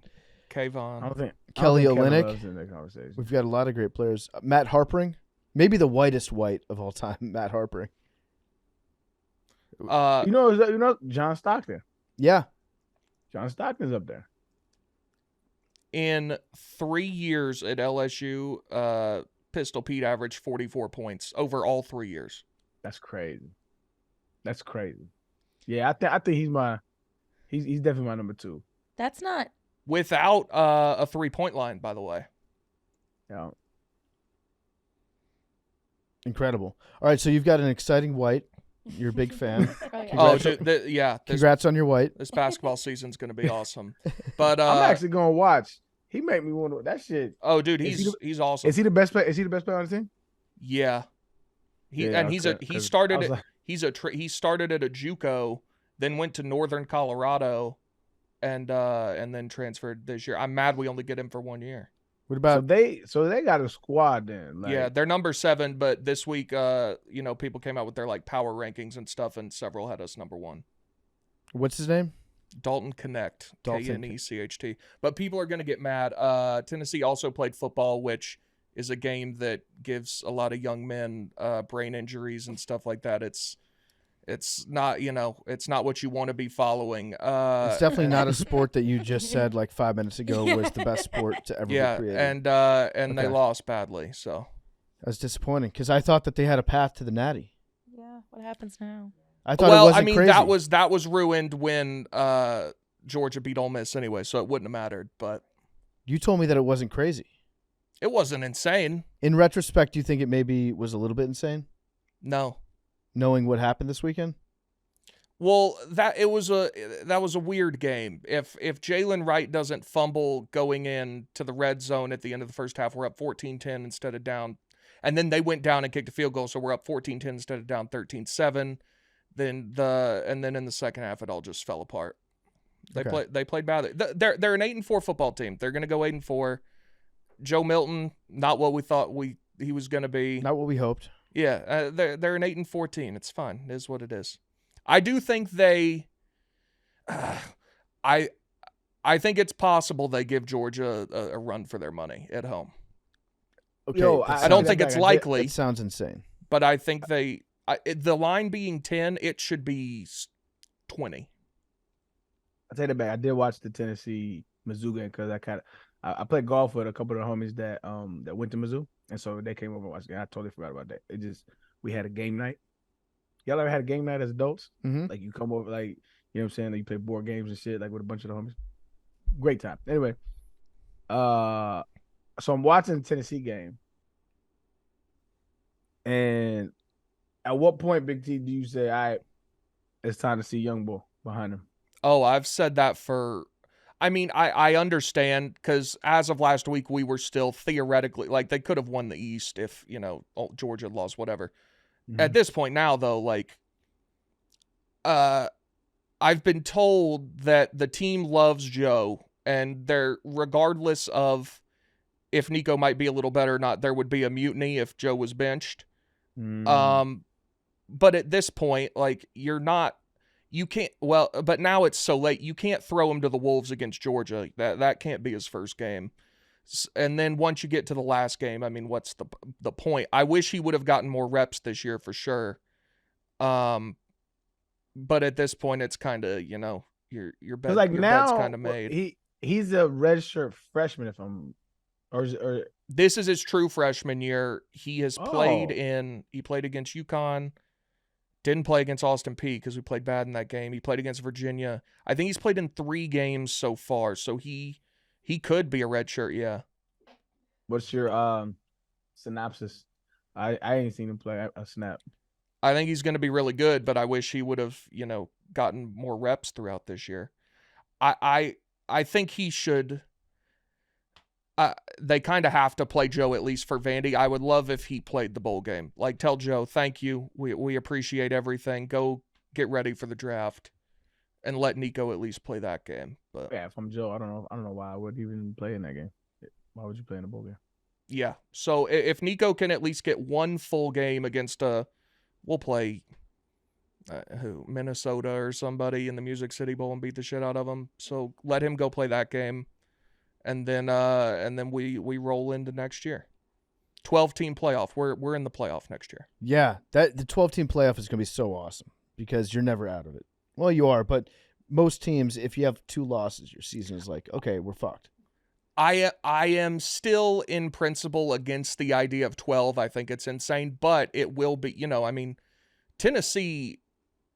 Kayvon. I don't think Kelly Kevin Olynyk. Love's in that conversation. We've got a lot of great players. Matt Harpering, maybe the whitest white of all time. Matt Harpering. You know John Stockton. Yeah, John Stockton's up there. In 3 years at LSU, Pistol Pete averaged 44 points over all 3 years. That's crazy. Yeah, I think he's definitely my number 2. That's not. Without a 3-point line, by the way. Yeah. incredible. All right, so you've got an exciting white. You're a big fan. Oh, dude, this Congrats on your white. this basketball season's gonna be awesome. But I'm actually gonna watch. He made me want to that shit. oh, dude, Is he's awesome. Is he the best player? Is he the best player on the team? Yeah, Yeah, he okay, started 'cause I was at, like- he started at a JUCO, then went to Northern Colorado, and then transferred this year. I'm mad we only get him for 1 year. What about So they got a squad then. Like, Yeah, they're number 7, but this week, people came out with their like power rankings and stuff, and several had us number 1. what's his name? Dalton Connect, Dalton K-N-E-C-H-T. But people are going to get mad. Tennessee also played football, which is a game that gives a lot of young men brain injuries and stuff like that. It's not, it's not what you want to be following. It's definitely not a sport that you just said like 5 minutes ago was the best sport to ever be created. and they Okay. lost badly. So That was disappointing because I thought that they had a path to the Natty. Yeah, what happens now? I thought it wasn't crazy. that was ruined when Georgia beat Ole Miss anyway, so it wouldn't have mattered. But You told me that it wasn't crazy. it wasn't insane. In retrospect, do you think it maybe was a little bit insane, No. knowing what happened this weekend? Well, that was a weird game. If Jalen Wright doesn't fumble going in to the red zone at the end of the first half, we're up 14-10 instead of down. And then they went down and kicked a field goal, so we're up 14-10 instead of down 13-7. Then in the second half, it all just fell apart. They played badly. They're an 8-4 football team. They're going to go 8-4. Joe Milton, not what we thought he was going to be. Not what we hoped. Yeah, they're an 8-4 team. It's fine. It is what it is. I do think they. I think it's possible they give Georgia a run for their money at home. Okay, Yo, that I don't sounds- think it's that- likely, That sounds insane. but I think the line being 10, it should be 20. I take that back. I did watch the Tennessee Mizzou game because I played golf with a couple of the homies that went to Mizzou, and so they came over and watched the game. I totally forgot about that. We had a game night. Y'all ever had a game night as adults? Mm-hmm. Like you come over, like you know what I'm saying? Like you play board games and shit, like with a bunch of the homies. Great time. Anyway, so I'm watching the Tennessee game, and at what point, Big T, do you say, "All right, it's time to see Young Boy behind him"? Oh, I've said that for. I mean, I understand because as of last week, we were still theoretically like they could have won the East if Georgia lost, whatever. Mm-hmm. At this point now, though, like, I've been told that the team loves Joe, and they're regardless of if Nico might be a little better or not, there would be a mutiny if Joe was benched. Mm. But at this point, like, you can't. Well, but now it's so late. You can't throw him to the Wolves against Georgia. That can't be his first game. And then once you get to the last game, I mean, what's the point? I wish he would have gotten more reps this year for sure. but at this point, it's kind of your bet. Like your now, bet's kind of made. He's a redshirt freshman. If I'm, or this is his true freshman year. He has played Oh. He played against UConn. Didn't play against Austin Peay because we played bad in that game. He played against Virginia. I think he's played in 3 games so far. So he could be a redshirt. Yeah. What's your synopsis? I ain't seen him play a snap. I think he's going to be really good, but I wish he would have, gotten more reps throughout this year. I think he should. They kind of have to play Joe at least for Vandy. I would love if he played the bowl game. Like, tell Joe, thank you. We appreciate everything. Go get ready for the draft, and let Nico at least play that game. But Yeah, if I'm Joe, I don't know why I would even play in that game. Why would you play in a bowl game? yeah, so if Nico can at least get one full game against we'll play Minnesota or somebody in the Music City Bowl and beat the shit out of them. So let him go play that game. And then we roll into next year. 12-team playoff. We're in the playoff next year. Yeah, the 12-team playoff is going to be so awesome because you're never out of it. Well, you are, but most teams, if you have 2 losses, your season is like, okay, we're fucked. I am still in principle against the idea of 12. I think it's insane, but it will be. Tennessee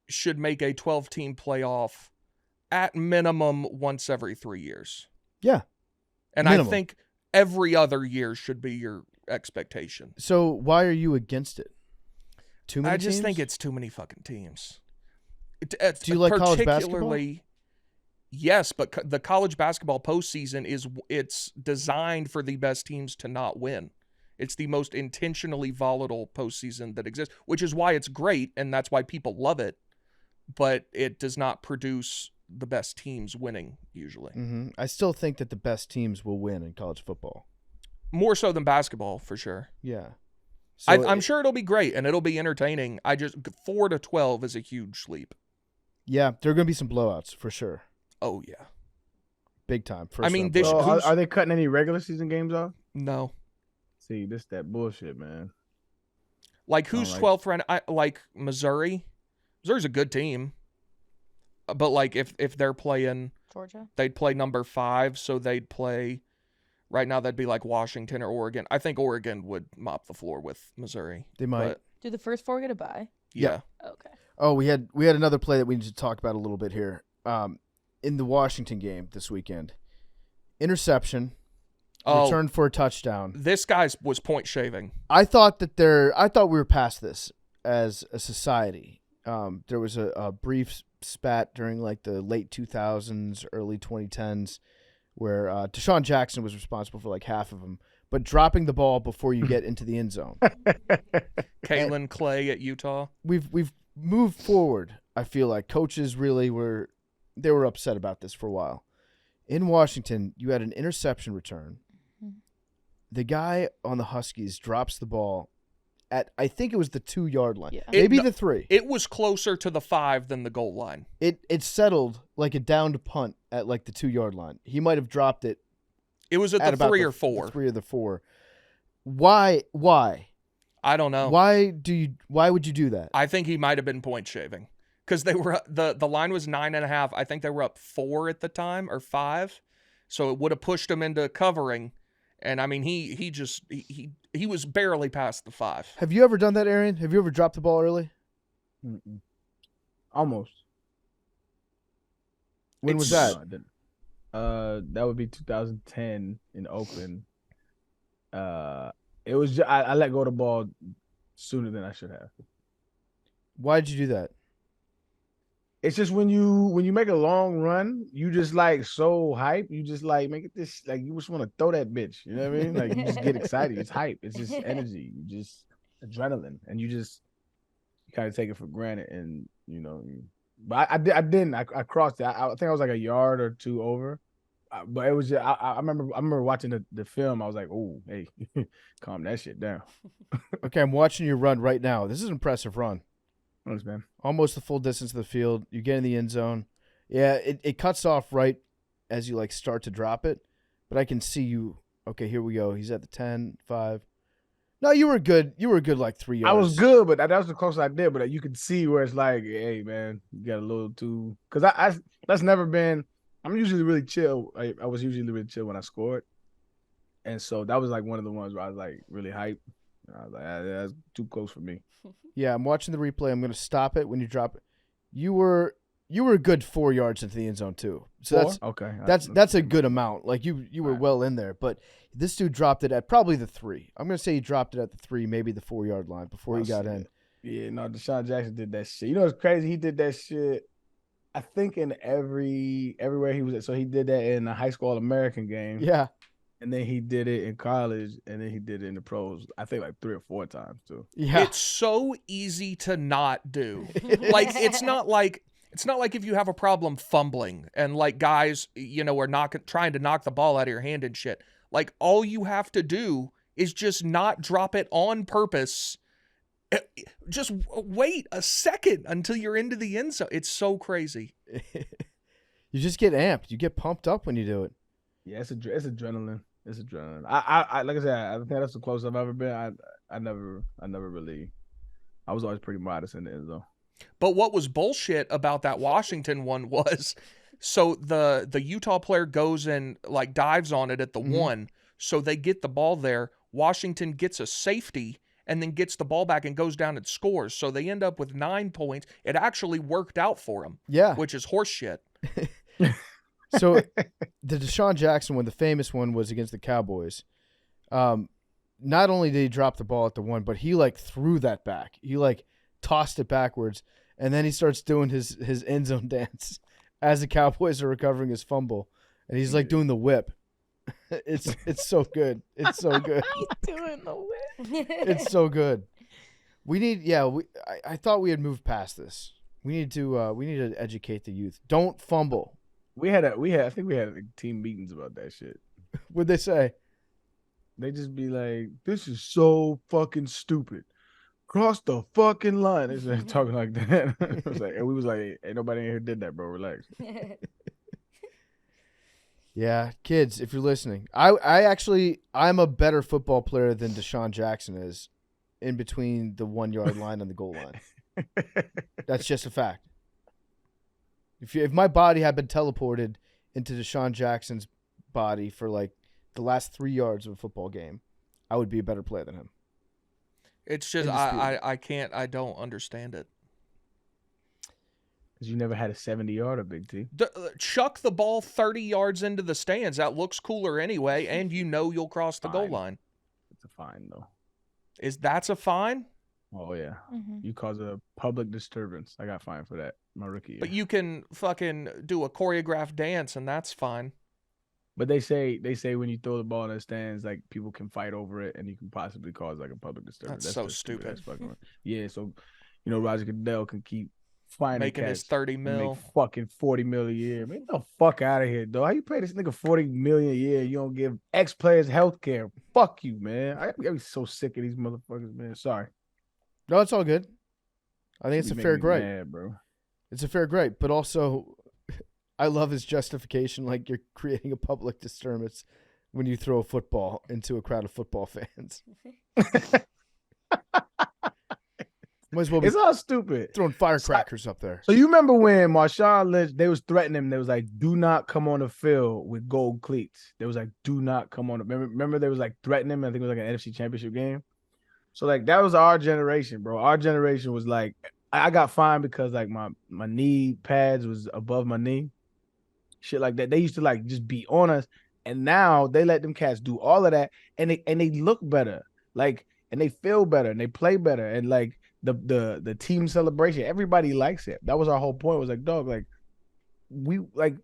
should make a 12-team playoff at minimum once every 3 years. Yeah. And minimum. I think every other year should be your expectation. So why are you against it? Too many I just teams? think it's too many fucking teams. Do you like college basketball? Yes, but the college basketball postseason it's designed for the best teams to not win. It's the most intentionally volatile postseason that exists, which is why it's great, and that's why people love it. But it does not produce the best teams winning usually. Mm-hmm. I still think that the best teams will win in college football. More so than basketball, for sure. Yeah. So I'm sure it'll be great and it'll be entertaining. 4-12 is a huge leap. Yeah, there are going to be some blowouts for sure. Oh, yeah. Big time. Are they cutting any regular season games off? No. See, this that bullshit, man. Like, who's 12th ranked? Like Missouri. Missouri's a good team. But, like, if they're playing Georgia, they'd play number 5, so they'd play right now that'd be like Washington or Oregon. I think Oregon would mop the floor with Missouri. They might. Do the first 4 get a bye? Yeah. Okay. Oh, we had another play that we need to talk about a little bit here. In the Washington game this weekend, interception, return for a touchdown. This guy was point shaving. I thought we were past this as a society. There was a brief spat during like the late 2000s, early 2010s, where Deshaun Jackson was responsible for like half of them, but dropping the ball before you get into the end zone. Kalen Clay at Utah. We've moved forward. I feel like coaches really were upset about this for a while. In Washington, you had an interception return. Mm-hmm. The guy on the Huskies drops the ball at, I think it was the 2-yard line. Yeah. Maybe the 3. It was closer to the 5 than the goal line. It settled like a downed punt at like the 2-yard line. He might have dropped it. It was at the 3 or 4. The 3 or the 4. Why? I don't know. Why would you do that? I think he might have been point shaving. Because they were the line was 9.5. I think they were up 4 at the time or 5, so it would have pushed him into covering. And I mean, he was barely past the 5. Have you ever done that, Arian? Have you ever dropped the ball early? Mm-mm. Almost. When was that? No, I didn't. That would be 2010 in Oakland. It was I let go of the ball sooner than I should have. Why did you do that? It's just when you make a long run, you just like so hype. You just like make it this like you just want to throw that bitch. You know what I mean? Like you just get excited. It's hype. It's just energy. You just adrenaline, and you kind of take it for granted. And but I didn't. I crossed it. I think I was like a yard or 2 over. But it was just, I remember watching the film. I was like, oh, hey, calm that shit down. Okay, I'm watching you run right now. This is an impressive run. Thanks, man. Almost the full distance of the field. You get in the end zone. Yeah, it cuts off right as you like start to drop it. But I can see you. Okay, here we go. He's at the 10, 5. No, you were good. You were good like 3 yards. I was good, but that was the closest I did. But you could see where it's like, hey, man, you got a little too. Because that's never been. I'm usually really chill. I was usually really chill when I scored, and so that was like one of the ones where I was like really hyped. I was like, that's too close for me. Yeah, I'm watching the replay. I'm going to stop it when you drop it. You were a good 4 yards into the end zone too. So that's a good amount. Like you were well in there, but this dude dropped it at probably the 3. I'm going to say he dropped it at the 3, maybe the 4 yard line before he got in. Yeah, no, Deshaun Jackson did that shit. You know what's crazy? He did that shit. I think in everywhere he was at. So he did that in the high school All-American game. Yeah. And then he did it in college, and then he did it in the pros. I think like 3 or 4 times too. Yeah, it's so easy to not do. Like it's not like if you have a problem fumbling and like guys, are trying to knock the ball out of your hand and shit. Like all you have to do is just not drop it on purpose. Just wait a second until you're into the end zone. It's so crazy. You just get amped. You get pumped up when you do it. Yeah, it's adrenaline. It's adrenaline. I like I said, I think that's the closest I've ever been. I never really. I was always pretty modest in the end zone. But what was bullshit about that Washington one was, so the Utah player goes and like dives on it at the 1, so they get the ball there. Washington gets a safety and then gets the ball back and goes down and scores. So they end up with 9 points. It actually worked out for them. Yeah, which is horseshit. So the Deshaun Jackson one, the famous one, was against the Cowboys. Not only did he drop the ball at the 1, but he like threw that back. He like tossed it backwards, and then he starts doing his end zone dance as the Cowboys are recovering his fumble, and he's like doing the whip. It's so good. It's so good. He's doing the whip. It's so good. I thought we had moved past this. We need to educate the youth. Don't fumble. I think we had team meetings about that shit. What'd they say? They just be like, "This is so fucking stupid. Cross the fucking line." They started talking like that. It was like, and we was like, "Ain't nobody in here did that, bro. Relax." Yeah, kids, if you're listening, I'm a better football player than Deshaun Jackson is, in between the 1 yard line and the goal line. That's just a fact. If my body had been teleported into Deshaun Jackson's body for like the last 3 yards of a football game, I would be a better player than him. It's just I don't understand it. Because you never had a 70-yarder, Big T. Chuck the ball 30 yards into the stands. That looks cooler anyway, and you'll cross the goal line. It's a fine though. That's a fine? Oh yeah. Mm-hmm. You cause a public disturbance. I got fined for that my rookie year. But you can fucking do a choreographed dance, and that's fine. But they say when you throw the ball in the stands, like people can fight over it, and you can possibly cause like a public disturbance. That's so stupid. That's fucking yeah. So, Roger Goodell can keep making his 30 mil, make fucking 40 million a year. Man, get the fuck out of here, though. How you pay this nigga 40 million a year? You don't give ex players health care. Fuck you, man. I be so sick of these motherfuckers, man. Sorry. No, it's all good. I think it's a fair gripe, mad, bro. It's a fair gripe, but also, I love his justification. Like, you're creating a public disturbance when you throw a football into a crowd of football fans. Might as well be it's all stupid. Throwing firecrackers up there. So you remember when Marshawn Lynch, they was threatening him. They was like, "Do not come on the field with gold cleats." They was like, "Do not come on." Remember they was like threatening him. I think it was like an NFC Championship game. So like that was our generation, bro. Our generation was like, I got fined because like my knee pads was above my knee, shit like that. They used to like just be on us, and now they let them cats do all of that, and they look better, like, and they feel better, and they play better, and like. The team celebration, everybody likes it. That was our whole point. Was like, dog, like we like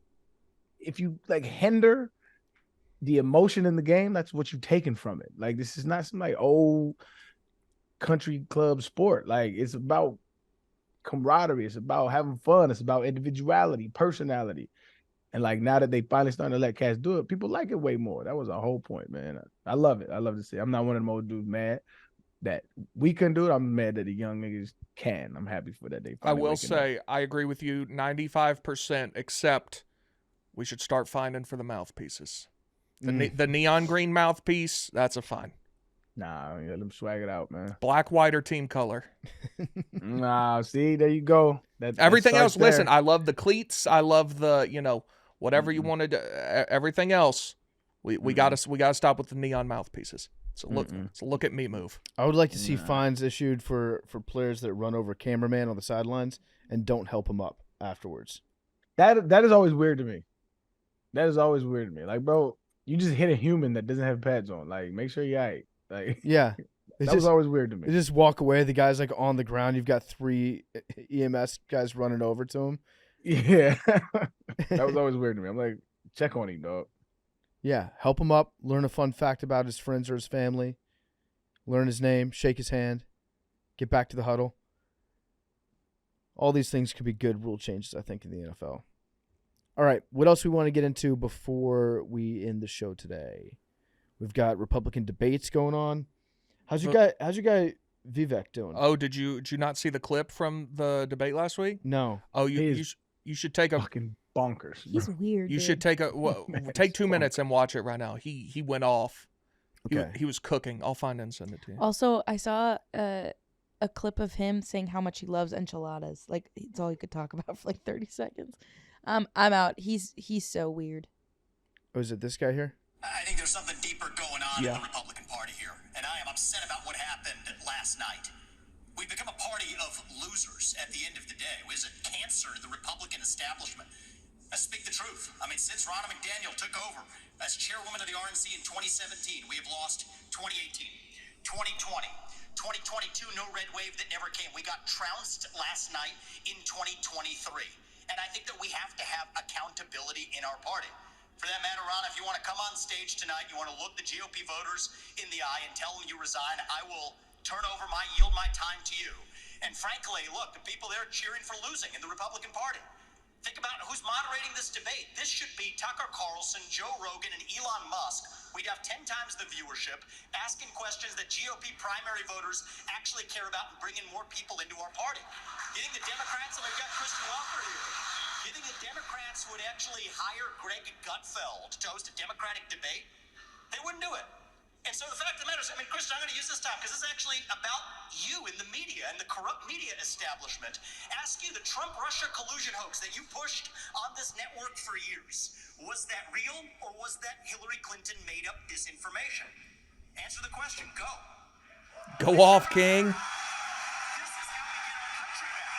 if you like hinder the emotion in the game, that's what you're taking from it. Like this is not some like old country club sport. Like it's about camaraderie. It's about having fun. It's about individuality, personality. And like now that they finally starting to let cats do it, people like it way more. That was our whole point, man. I love it. I love to see. I'm not one of them old dudes mad that we couldn't do it. I'm mad that the young niggas can. I'm happy for that. I will say, I agree with you 95%, except we should start finding for the mouthpieces. The neon green mouthpiece, that's a fine. Nah, let them swag it out, man. Black, white, or team color. Nah, see, there you go. That Everything starts else, listen, there. I love the cleats. I love the, whatever you Mm-mm. wanted. Everything else, we gotta stop with the neon mouthpieces. So look at me move. I would like to see Nah. fines issued for players that run over cameraman on the sidelines and don't help him up afterwards. That is always weird to me. That is always weird to me. Like, bro, you just hit a human that doesn't have pads on. Like, make sure you're right. Like, Yeah. that was always weird to me. They just walk away. The guy's like on the ground. You've got 3 EMS guys running over to him. Yeah. That was always weird to me. I'm like, check on him, dog. Yeah. Help him up. Learn a fun fact about his friends or his family. Learn his name. Shake his hand. Get back to the huddle. All these things could be good rule changes, I think, in the NFL. All right. What else we want to get into before we end the show today? We've got Republican debates going on. How's your guy Vivek doing? Oh, did you not see the clip from the debate last week? No. Oh, you should take a Fucking bonkers. He's bro. weird. you dude. should take take 2 minutes and watch it right now. He went off. Okay. He was cooking. I'll find it and send it to you. Also, I saw a clip of him saying how much he loves enchiladas. Like, it's all he could talk about for like 30 seconds. I'm out. He's so weird. Oh, is it this guy here? I think there's something deeper going on in Yeah. the Republican Party here, and I am upset about what happened last night. We've become a party of losers at the end of the day. It was a cancer to the Republican establishment. I speak the truth. I mean, since Ronna McDaniel took over as chairwoman of the RNC in 2017, we have lost 2018, 2020, 2022, no red wave that never came. We got trounced last night in 2023. And I think that we have to have accountability in our party. For that matter, Ron, if you want to come on stage tonight, you want to look the GOP voters in the eye and tell them you resign, I will yield my time to you. And frankly, look, the people there are cheering for losing in the Republican Party. Think about who's moderating this debate. This should be Tucker Carlson, Joe Rogan, and Elon Musk. We'd have 10 times the viewership, asking questions that GOP primary voters actually care about and bringing more people into our party. You think the Democrats, and we've got Christian Walker here, you think the Democrats would actually hire Greg Gutfeld to host a Democratic debate? They wouldn't do it. And so the fact of the matter is, I mean, Christian, I'm going to use this time because this is actually about you in the media and the corrupt media establishment. Ask you the Trump-Russia collusion hoax that you pushed on this network for years. Was that real or was that Hillary Clinton made up disinformation? Answer the question. Go. Go off, King. This is how we get our country back.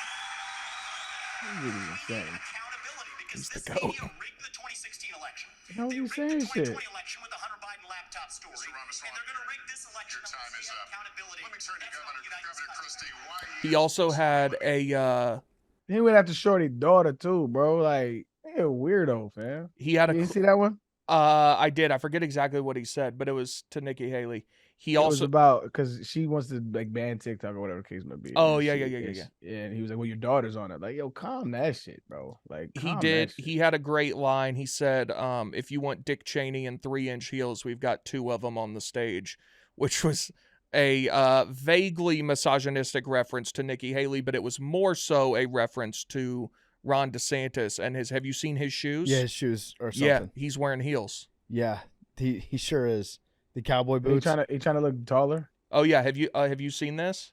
What are you saying? Accountability because He's the this goat. media rigged the 2016 election. How are They you rigged saying the 2020 shit? election with the Hunter Biden laptop story. And they're going to rig this election. Your time is up. Accountability. Let me turn to That's how we unite this Governor country. Christie. He also had a He went after Shorty daughter too, bro. Like, he a weirdo, fam. he had You a see that one? I did. I forget exactly what he said, but it was to Nikki Haley. He It was also about because she wants to like ban TikTok or whatever the case might be. Oh, And yeah, she- yeah, yeah, and yeah, she- And he was like, "Well, your daughter's on it." Like, yo, calm that shit, bro. Like, he calm did. that shit. He had a great line. He said, if you want Dick Cheney in 3-inch heels, we've got 2 of them on the stage, which was a vaguely misogynistic reference to Nikki Haley, but it was more so a reference to Ron DeSantis and his. Have you seen his shoes? Yeah, his shoes or something. Yeah, he's wearing heels. Yeah, he sure is. The cowboy He boots. trying to look taller. Oh yeah, have you seen this?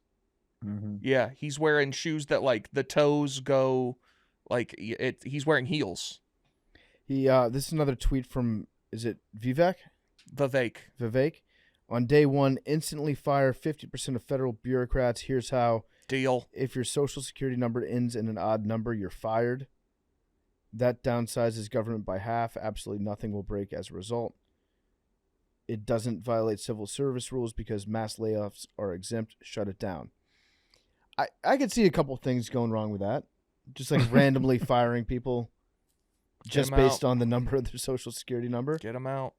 Mm-hmm. Yeah, he's wearing shoes that like the toes go like it. He's wearing heels. This is another tweet from, is it Vivek? Vivek. On day 1, instantly fire 50% of federal bureaucrats. Here's how. Deal. If your social security number ends in an odd number, you're fired. That downsizes government by half. Absolutely nothing will break as a result. It doesn't violate civil service rules because mass layoffs are exempt. Shut it down. I could see a couple things going wrong with that. Just like randomly firing people just 'em based out. on the number of their social security number. Get him out.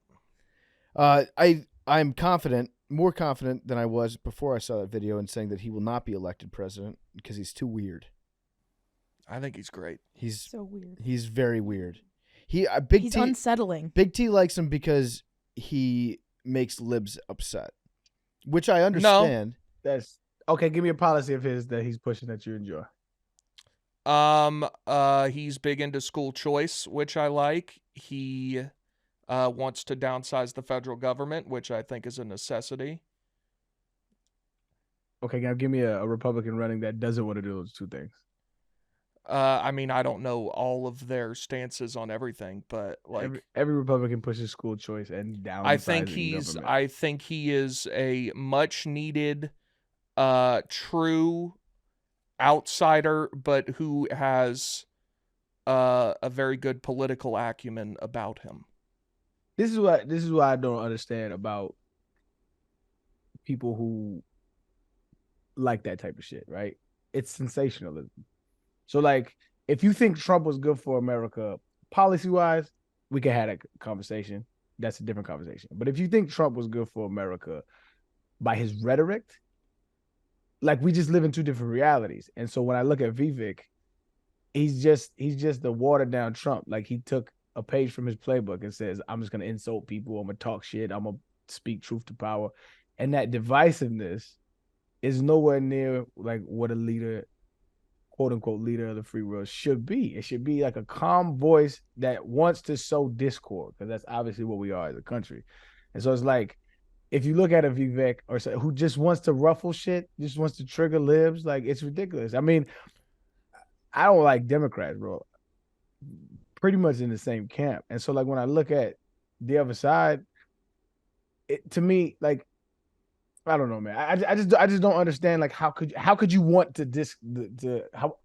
I'm confident, more confident than I was before I saw that video, in saying that he will not be elected president because he's too weird. I think he's great. He's So weird. he's very weird. He's Unsettling. Big T likes him because he makes libs upset, which I understand. That's okay. Give me a policy of his that he's pushing that you enjoy. He's big into school choice, which I like. He wants to downsize the federal government, which I think is a necessity. Okay, now give me a Republican running that doesn't want to do those two things. I mean, I don't know all of their stances on everything, but like every Republican pushes school choice and downsizing government. I think he is a much needed, true outsider, but who has a very good political acumen about him. This is what I don't understand about people who like that type of shit, right? It's sensationalism. So, like, if you think Trump was good for America policy-wise, we can have a conversation. That's a different conversation. But if you think Trump was good for America by his rhetoric, like, we just live in two different realities. And so when I look at Vivek, he's just the watered-down Trump. Like, he took a page from his playbook and says, I'm just going to insult people. I'm going to talk shit. I'm going to speak truth to power. And that divisiveness is nowhere near, like, what a leader, quote unquote, leader of the free world should be. It should be like a calm voice that wants to sow discord, because that's obviously what we are as a country. And so it's like, if you look at a Vivek or who just wants to ruffle shit, just wants to trigger libs, like, it's ridiculous. I mean, I don't like Democrats, bro. Pretty much in the same camp. And so, like, when I look at the other side, to me, like, I don't know, man. I just don't understand. Like, how could you want to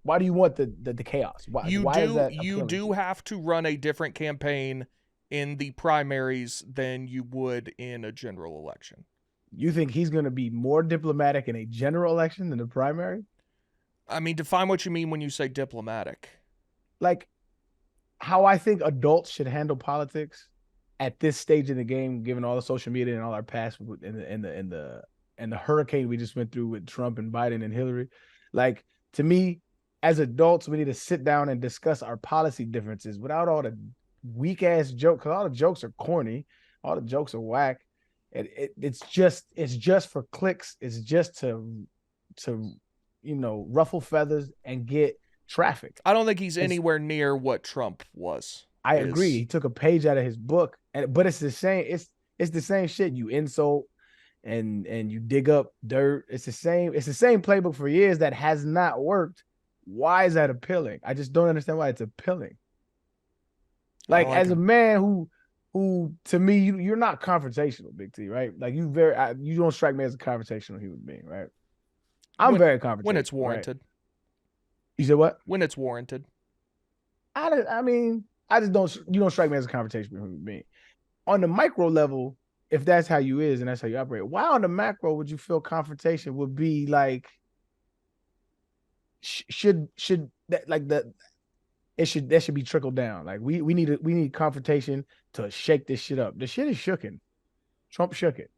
why do you want the chaos? Why is that you do have to run a different campaign in the primaries than you would in a general election. You think he's going to be more diplomatic in a general election than the primary? I mean, define what you mean when you say diplomatic. Like, how I think adults should handle politics at this stage in the game, given all the social media and all our past and the hurricane we just went through with Trump and Biden and Hillary. Like, to me, as adults, we need to sit down and discuss our policy differences without all the weak ass jokes. Because all the jokes are corny, all the jokes are whack. It's just for clicks. It's just to ruffle feathers and get traffic. I don't think he's anywhere near what Trump was. I agree. He took a page out of his book, but it's the same. It's the same shit. You insult and you dig up dirt. It's the same playbook for years that has not worked. Why is that appealing? I just don't understand why it's appealing. Like, as a man who to me, you're not confrontational, Big T, right? Like, you don't strike me as a confrontational human being, right? I'm very confrontational when it's warranted. Right? You said what? When it's warranted. I mean, you don't strike me as a confrontational human being. On the micro level, if that's how you is and that's how you operate, why on the macro would you feel confrontation would be like, should that, like, that should be trickled down? Like, we need confrontation to shake this shit up. The shit is shooken. Trump shook it.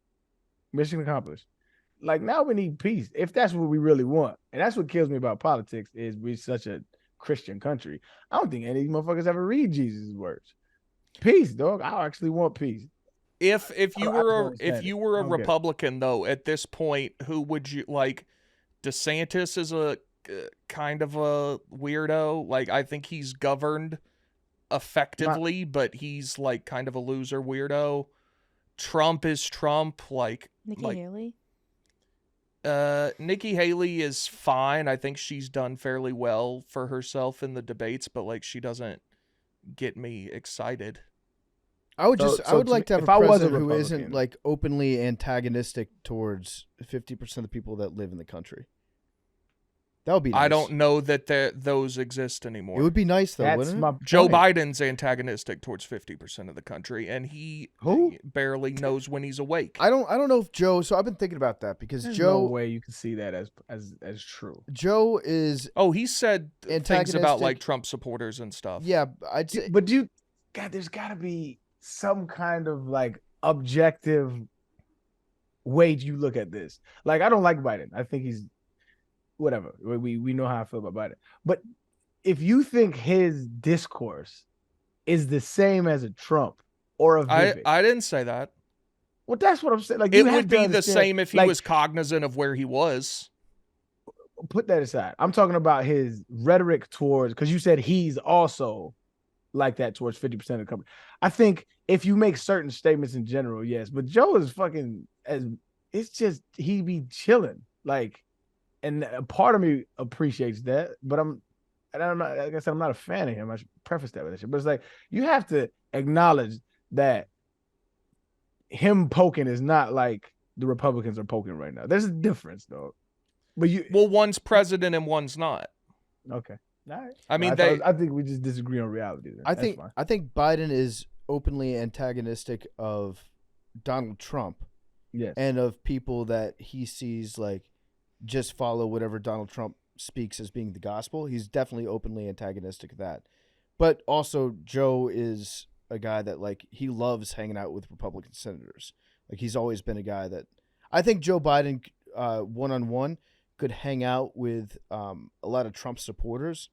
Mission accomplished. Like, now we need peace, if that's what we really want. And that's what kills me about politics, is we're such a Christian country. I don't think any of these motherfuckers ever read Jesus' words. Peace, dog. I actually want peace. If you were a Republican, though, at this point, who would you like? DeSantis is a kind of a weirdo. Like, I think he's governed effectively, but he's like kind of a loser weirdo. Trump is Trump. Like Nikki Haley. Nikki Haley is fine. I think she's done fairly well for herself in the debates, but like, she doesn't get me excited. I would like to have a president who isn't like openly antagonistic towards 50% of the people that live in the country. That would be nice. I don't know that those exist anymore. It would be nice, though, wouldn't it? Joe Biden's antagonistic towards 50% of the country, and he barely knows when he's awake. I don't know if Joe. So I've been thinking about that because There's Joe. no way you can see that as true. Joe is. Oh, he said things about like Trump supporters and stuff. Yeah, I'd say. But there's got to be some kind of like objective way you look at this. Like, I don't like Biden. I think he's. Whatever. We know how I feel about Biden. But if you think his discourse is the same as a Trump or a Vivek, I didn't say that. Well, that's what I'm saying. Like, it would be the same if he was cognizant of where he was. Put that aside. I'm talking about his rhetoric towards, because you said he's also like that towards 50% of the company. I think if you make certain statements in general, yes. But Joe is fucking it's just he be chilling. Like, and a part of me appreciates that, but I'm not, like I said, I'm not a fan of him. I should preface that with that shit. But it's like you have to acknowledge that him poking is not like the Republicans are poking right now. There's a difference, though. But one's president and one's not. Okay. All right. I mean, I think we just disagree on reality. Then. I That's think fine. I think Biden is openly antagonistic of Donald Trump. Yes. And of people that he sees like just follow whatever Donald Trump speaks as being the gospel. He's definitely openly antagonistic of that. But also Joe is a guy that like he loves hanging out with Republican senators. Like he's always been a guy that I think Joe Biden one-on-one could hang out with a lot of Trump supporters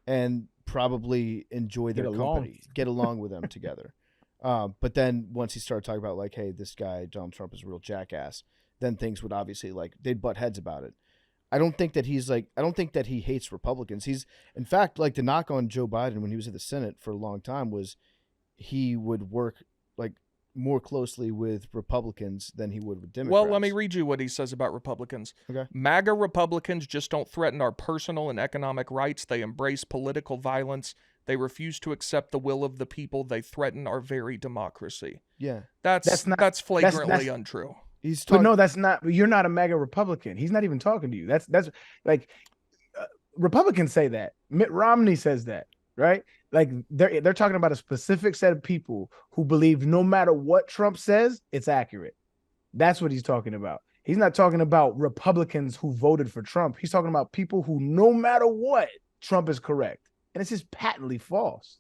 and probably enjoy their company, get along with them together. But then once he started talking about like, hey, this guy, Donald Trump is a real jackass, then things would obviously like they'd butt heads about it. I don't think that he hates Republicans. He's in fact like the knock on Joe Biden when he was at the Senate for a long time was he would work like more closely with Republicans than he would with Democrats. Well, let me read you what he says about Republicans. Okay. MAGA Republicans just don't threaten our personal and economic rights. They embrace political violence. They refuse to accept the will of the people. They threaten our very democracy. Yeah. That's flagrantly untrue. He's but no, that's not. You're not a MAGA Republican. He's not even talking to you. That's like Republicans say that. Mitt Romney says that, right? Like they're talking about a specific set of people who believe no matter what Trump says, it's accurate. That's what he's talking about. He's not talking about Republicans who voted for Trump. He's talking about people who, no matter what, Trump is correct. And it's just patently false.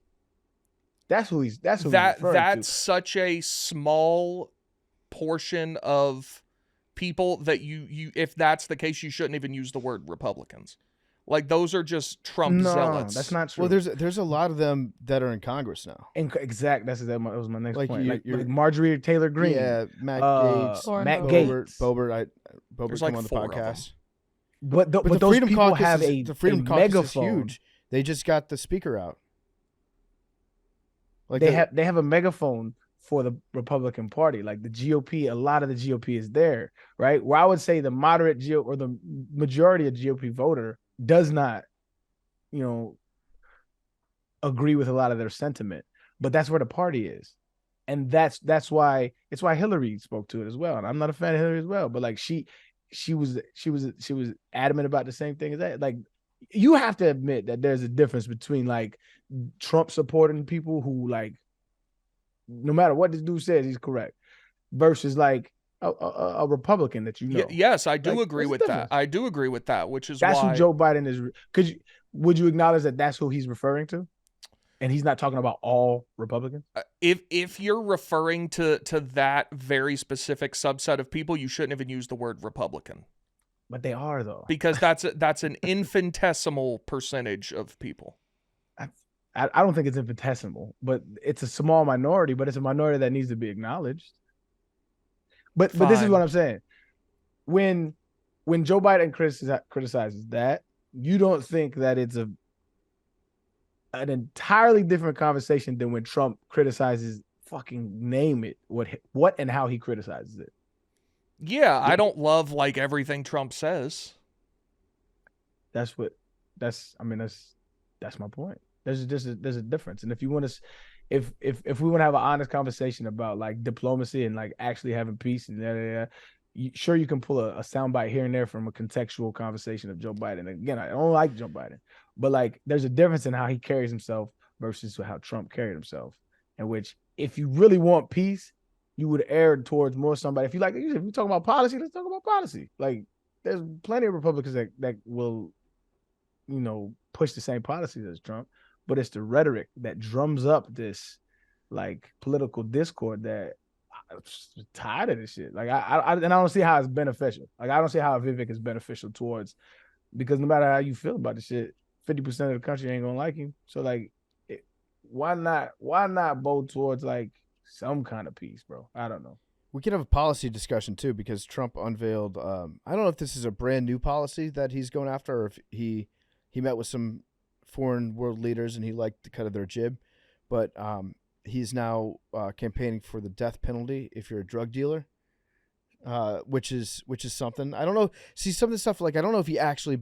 That's such a small portion of people that you if that's the case, you shouldn't even use the word Republicans. Like those are just Trump zealots. That's not true. Well, there's a lot of them that are in Congress now. Exact. That was my next point. Like Marjorie Taylor Greene. Yeah, Matt Gaetz. Matt Gaetz. Boebert come on the podcast. But the those Freedom people Caucus have the Freedom Caucus megaphone. is huge. They just got the speaker out. Like they have a megaphone for the Republican Party. Like the GOP, a lot of the GOP is there, right? Where I would say the moderate or the majority of GOP voter does not, agree with a lot of their sentiment. But that's where the party is. And that's why Hillary spoke to it as well. And I'm not a fan of Hillary as well, but like she was adamant about the same thing as that. Like you have to admit that there's a difference between like Trump supporting people who like no matter what this dude says, he's correct, versus like a Republican that you know. Yes, I do like, agree with that. I do agree with that, which is that's why who Joe Biden is. Would you acknowledge that that's who he's referring to, and he's not talking about all Republicans? If you're referring to that very specific subset of people, you shouldn't even use the word Republican. But they are though, because that's an infinitesimal percentage of people. I don't think it's infinitesimal, but it's a small minority. But it's a minority that needs to be acknowledged. But this is what I'm saying. When Joe Biden criticizes that, you don't think that it's an entirely different conversation than when Trump criticizes fucking name it what and how he criticizes it. Yeah, I don't love like everything Trump says. That's my point. There's a difference. And if you want to, if we want to have an honest conversation about like diplomacy and like actually having peace and sure you can pull a soundbite here and there from a contextual conversation of Joe Biden. Again, I don't like Joe Biden, but like there's a difference in how he carries himself versus how Trump carried himself. In which, if you really want peace, you would err towards more somebody. If you talk about policy, let's talk about policy. Like there's plenty of Republicans that will, push the same policies as Trump, but it's the rhetoric that drums up this like political discord that I'm just tired of this shit. Like I don't see how it's beneficial. Like I don't see how Vivek is beneficial towards, because no matter how you feel about the shit, 50% of the country ain't gonna like you. So like, why not vote towards like some kind of peace, bro? I don't know. We could have a policy discussion too, because Trump unveiled. I don't know if this is a brand new policy that he's going after, or if he met with some foreign world leaders and he liked the cut of their jib, but he's now campaigning for the death penalty if you're a drug dealer. which is something. I don't know. See, some of the stuff, like, I don't know if he actually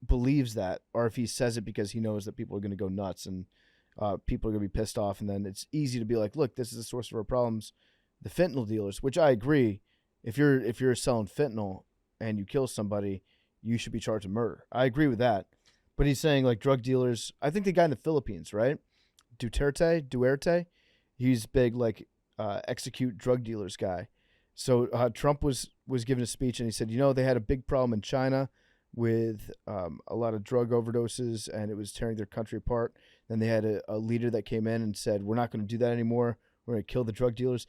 believes that or if he says it because he knows that people are going to go nuts and people are going to be pissed off. And then it's easy to be like, look, this is the source of our problems. The fentanyl dealers, which I agree. If you're selling fentanyl and you kill somebody, you should be charged with murder. I agree with that. But he's saying, like, drug dealers, I think the guy in the Philippines, right? Duerte, he's big, like, execute drug dealers guy. So Trump was giving a speech and he said, they had a big problem in China with a lot of drug overdoses and it was tearing their country apart. Then they had a leader that came in and said, we're not going to do that anymore. We're going to kill the drug dealers.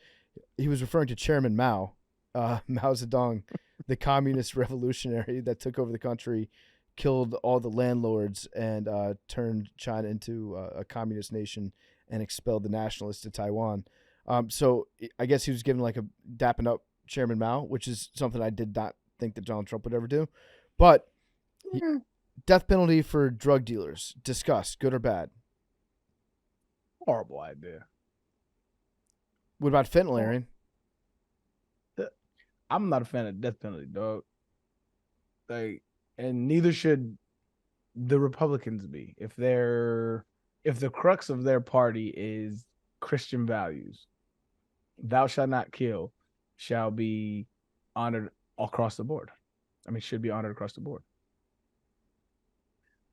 He was referring to Chairman Mao Zedong, the communist revolutionary that took over the country, killed all the landlords, and turned China into a communist nation and expelled the nationalists to Taiwan. So I guess he was giving like a dapping up Chairman Mao, which is something I did not think that Donald Trump would ever do. But death penalty for drug dealers, discuss, good or bad? Horrible idea. What about fentanyl, Arian? I'm not a fan of death penalty, dog. Like, and neither should the Republicans be. If the crux of their party is Christian values, thou shalt not kill shall be honored across the board. I mean, should be honored across the board.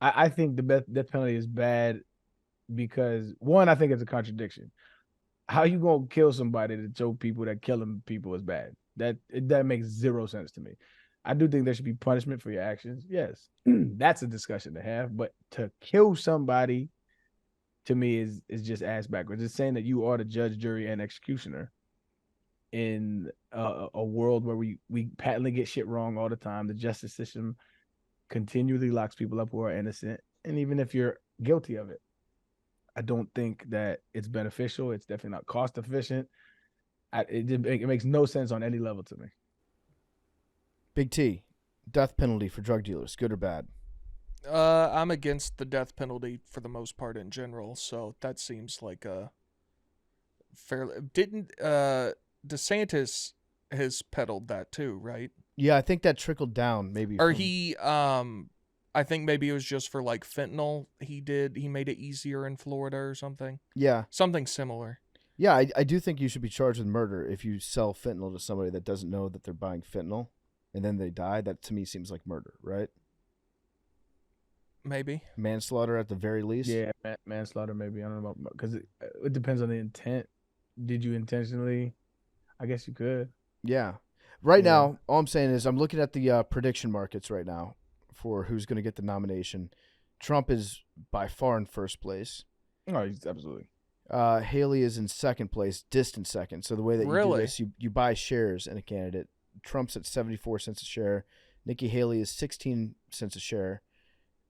I think the death penalty is bad because, one, I think it's a contradiction. How you gonna kill somebody to show people that killing people is bad? That makes zero sense to me. I do think there should be punishment for your actions. Yes, that's a discussion to have. But to kill somebody, to me, is just ass backwards. It's saying that you are the judge, jury, and executioner in a world where we patently get shit wrong all the time. The justice system continually locks people up who are innocent, and even if you're guilty of it, I don't think that it's beneficial. It's definitely not cost efficient. It makes no sense on any level to me. Big T, death penalty for drug dealers, good or bad? I'm against the death penalty for the most part in general, so that seems like a fairly... Didn't DeSantis has peddled that too, right? Yeah, I think that trickled down maybe. Or he, I think maybe it was just for like fentanyl. He made it easier in Florida or something. Yeah. Something similar. Yeah, I do think you should be charged with murder if you sell fentanyl to somebody that doesn't know that they're buying fentanyl and then they die. That to me seems like murder, right? Maybe. Manslaughter at the very least. Yeah, manslaughter maybe. I don't know, because it depends on the intent. Did you intentionally? I guess you could. Yeah. Right now, all I'm saying is I'm looking at the prediction markets right now for who's going to get the nomination. Trump is by far in first place. Oh, he's absolutely. Haley is in second place, distant second. So the way that you do this, you buy shares in a candidate. Trump's at 74 cents a share. Nikki Haley is 16 cents a share.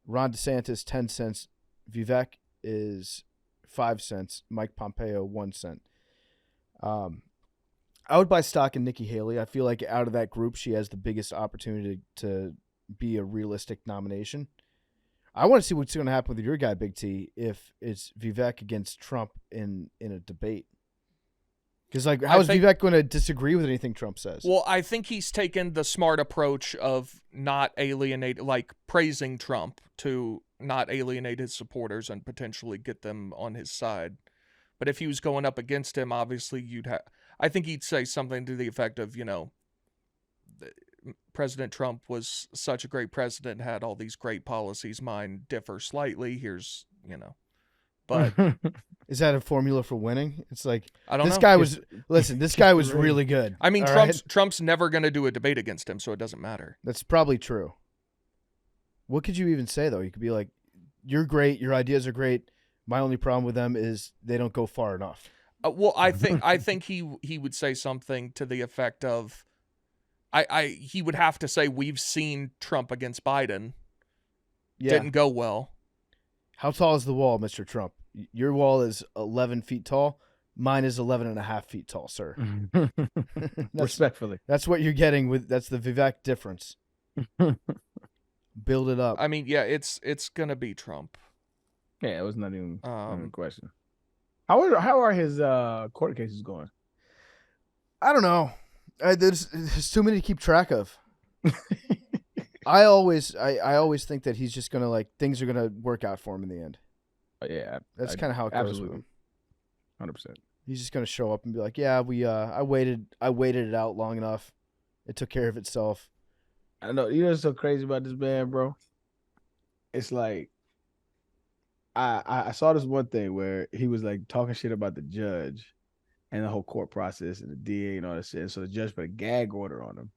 Ron DeSantis, 10 cents. Vivek is 5 cents. Mike Pompeo, 1 cent. I would buy stock in Nikki Haley. I feel like out of that group, she has the biggest opportunity to be a realistic nomination. I want to see what's going to happen with your guy, Big T, if it's Vivek against Trump in a debate. Because, like, how is Vivek going to disagree with anything Trump says? Well, I think he's taken the smart approach of not alienate, like praising Trump to not alienate his supporters and potentially get them on his side. But if he was going up against him, obviously I think he'd say something to the effect of, President Trump was such a great president, had all these great policies. Mine differ slightly. Here's, but is that a formula for winning? It's like, I don't know. This guy was really good. I mean, Trump's never going to do a debate against him, so it doesn't matter. That's probably true. What could you even say, though? You could be like, you're great. Your ideas are great. My only problem with them is they don't go far enough. Well, I think he would say something to the effect of, he would have to say, we've seen Trump against Biden. Yeah. Didn't go well. How tall is the wall, Mr. Trump? Your wall is 11 feet tall. Mine is 11 and a half feet tall, sir. Respectfully. That's what you're getting that's the Vivek difference. Build it up. I mean, yeah, it's going to be Trump. Yeah, it was not even a question. How are his court cases going? I don't know. There's too many to keep track of. I always think that he's just gonna things are gonna work out for him in the end. Yeah, That's kind of how it goes with him. 100%. He's just gonna show up and be like, "Yeah, I waited it out long enough. It took care of itself." I know. You know what's so crazy about this man, bro? It's like I saw this one thing where he was like talking shit about the judge and the whole court process and the DA and all that shit. And so the judge put a gag order on him.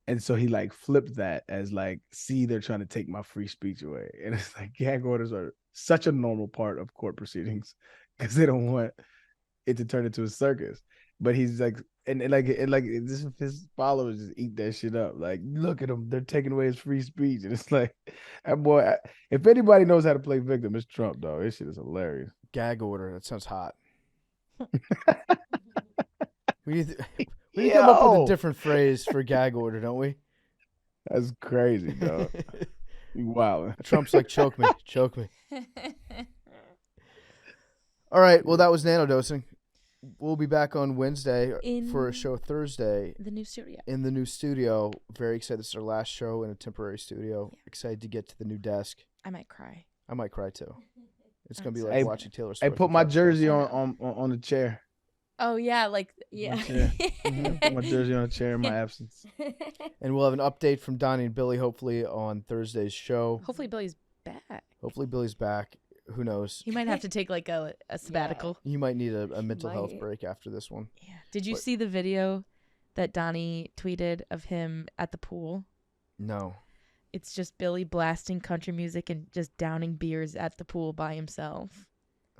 And so he like flipped that as like, see, they're trying to take my free speech away. And it's like gag orders are such a normal part of court proceedings because they don't want it to turn into a circus. But he's like, and this, his followers just eat that shit up. Like, look at them, they're taking away his free speech. And it's like, that boy, if anybody knows how to play victim, it's Trump, dog. This shit is hilarious. Gag order. That sounds hot. We need to come up with a different phrase for gag order, don't we? That's crazy, dog. You wildin'. Trump's like, choke me. All right. Well, that was Nanodosing. We'll be back on Wednesday for a show Thursday. The new studio. In the new studio. Very excited. This is our last show in a temporary studio. Yeah. Excited to get to the new desk. I might cry. I might cry too. It's going to be like watching Taylor Swift. Hey, put my jersey on the chair. Oh, yeah. Put my jersey on a chair in my absence. And we'll have an update from Donnie and Billy hopefully on Thursday's show. Hopefully Billy's back. Who knows? He might have to take like a sabbatical. You might need a mental health break after this one. Yeah. Did you see the video that Donnie tweeted of him at the pool? No. It's just Billy blasting country music and just downing beers at the pool by himself.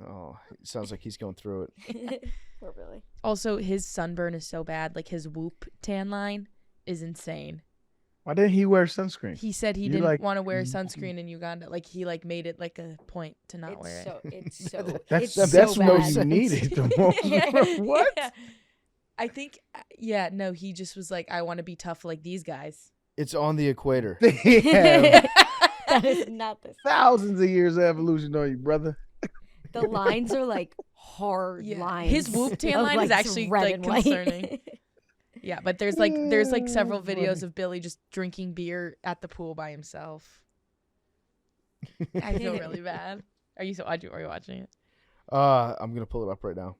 Oh, it sounds like he's going through it. Poor Billy. Also, his sunburn is so bad. Like, his Whoop tan line is insane. Why didn't he wear sunscreen? He said he didn't want to wear sunscreen in Uganda. Like, he made it like a point to not wear it. It's so that's so what bad. you needed the most. What? Yeah. I think, no, he just was like, I want to be tough like these guys. It's on the equator. Yeah. That is not the Thousands of years of evolution on you, brother. The lines are like hard lines. His Whoop tan line is actually like concerning. Yeah, but there's several videos of Billy just drinking beer at the pool by himself. I feel really bad. Are you watching it? I'm gonna pull it up right now.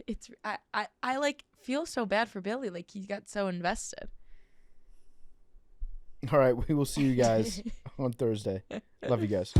It's I like feel so bad for Billy. Like, he got so invested. All right, we will see you guys on Thursday. Love you guys.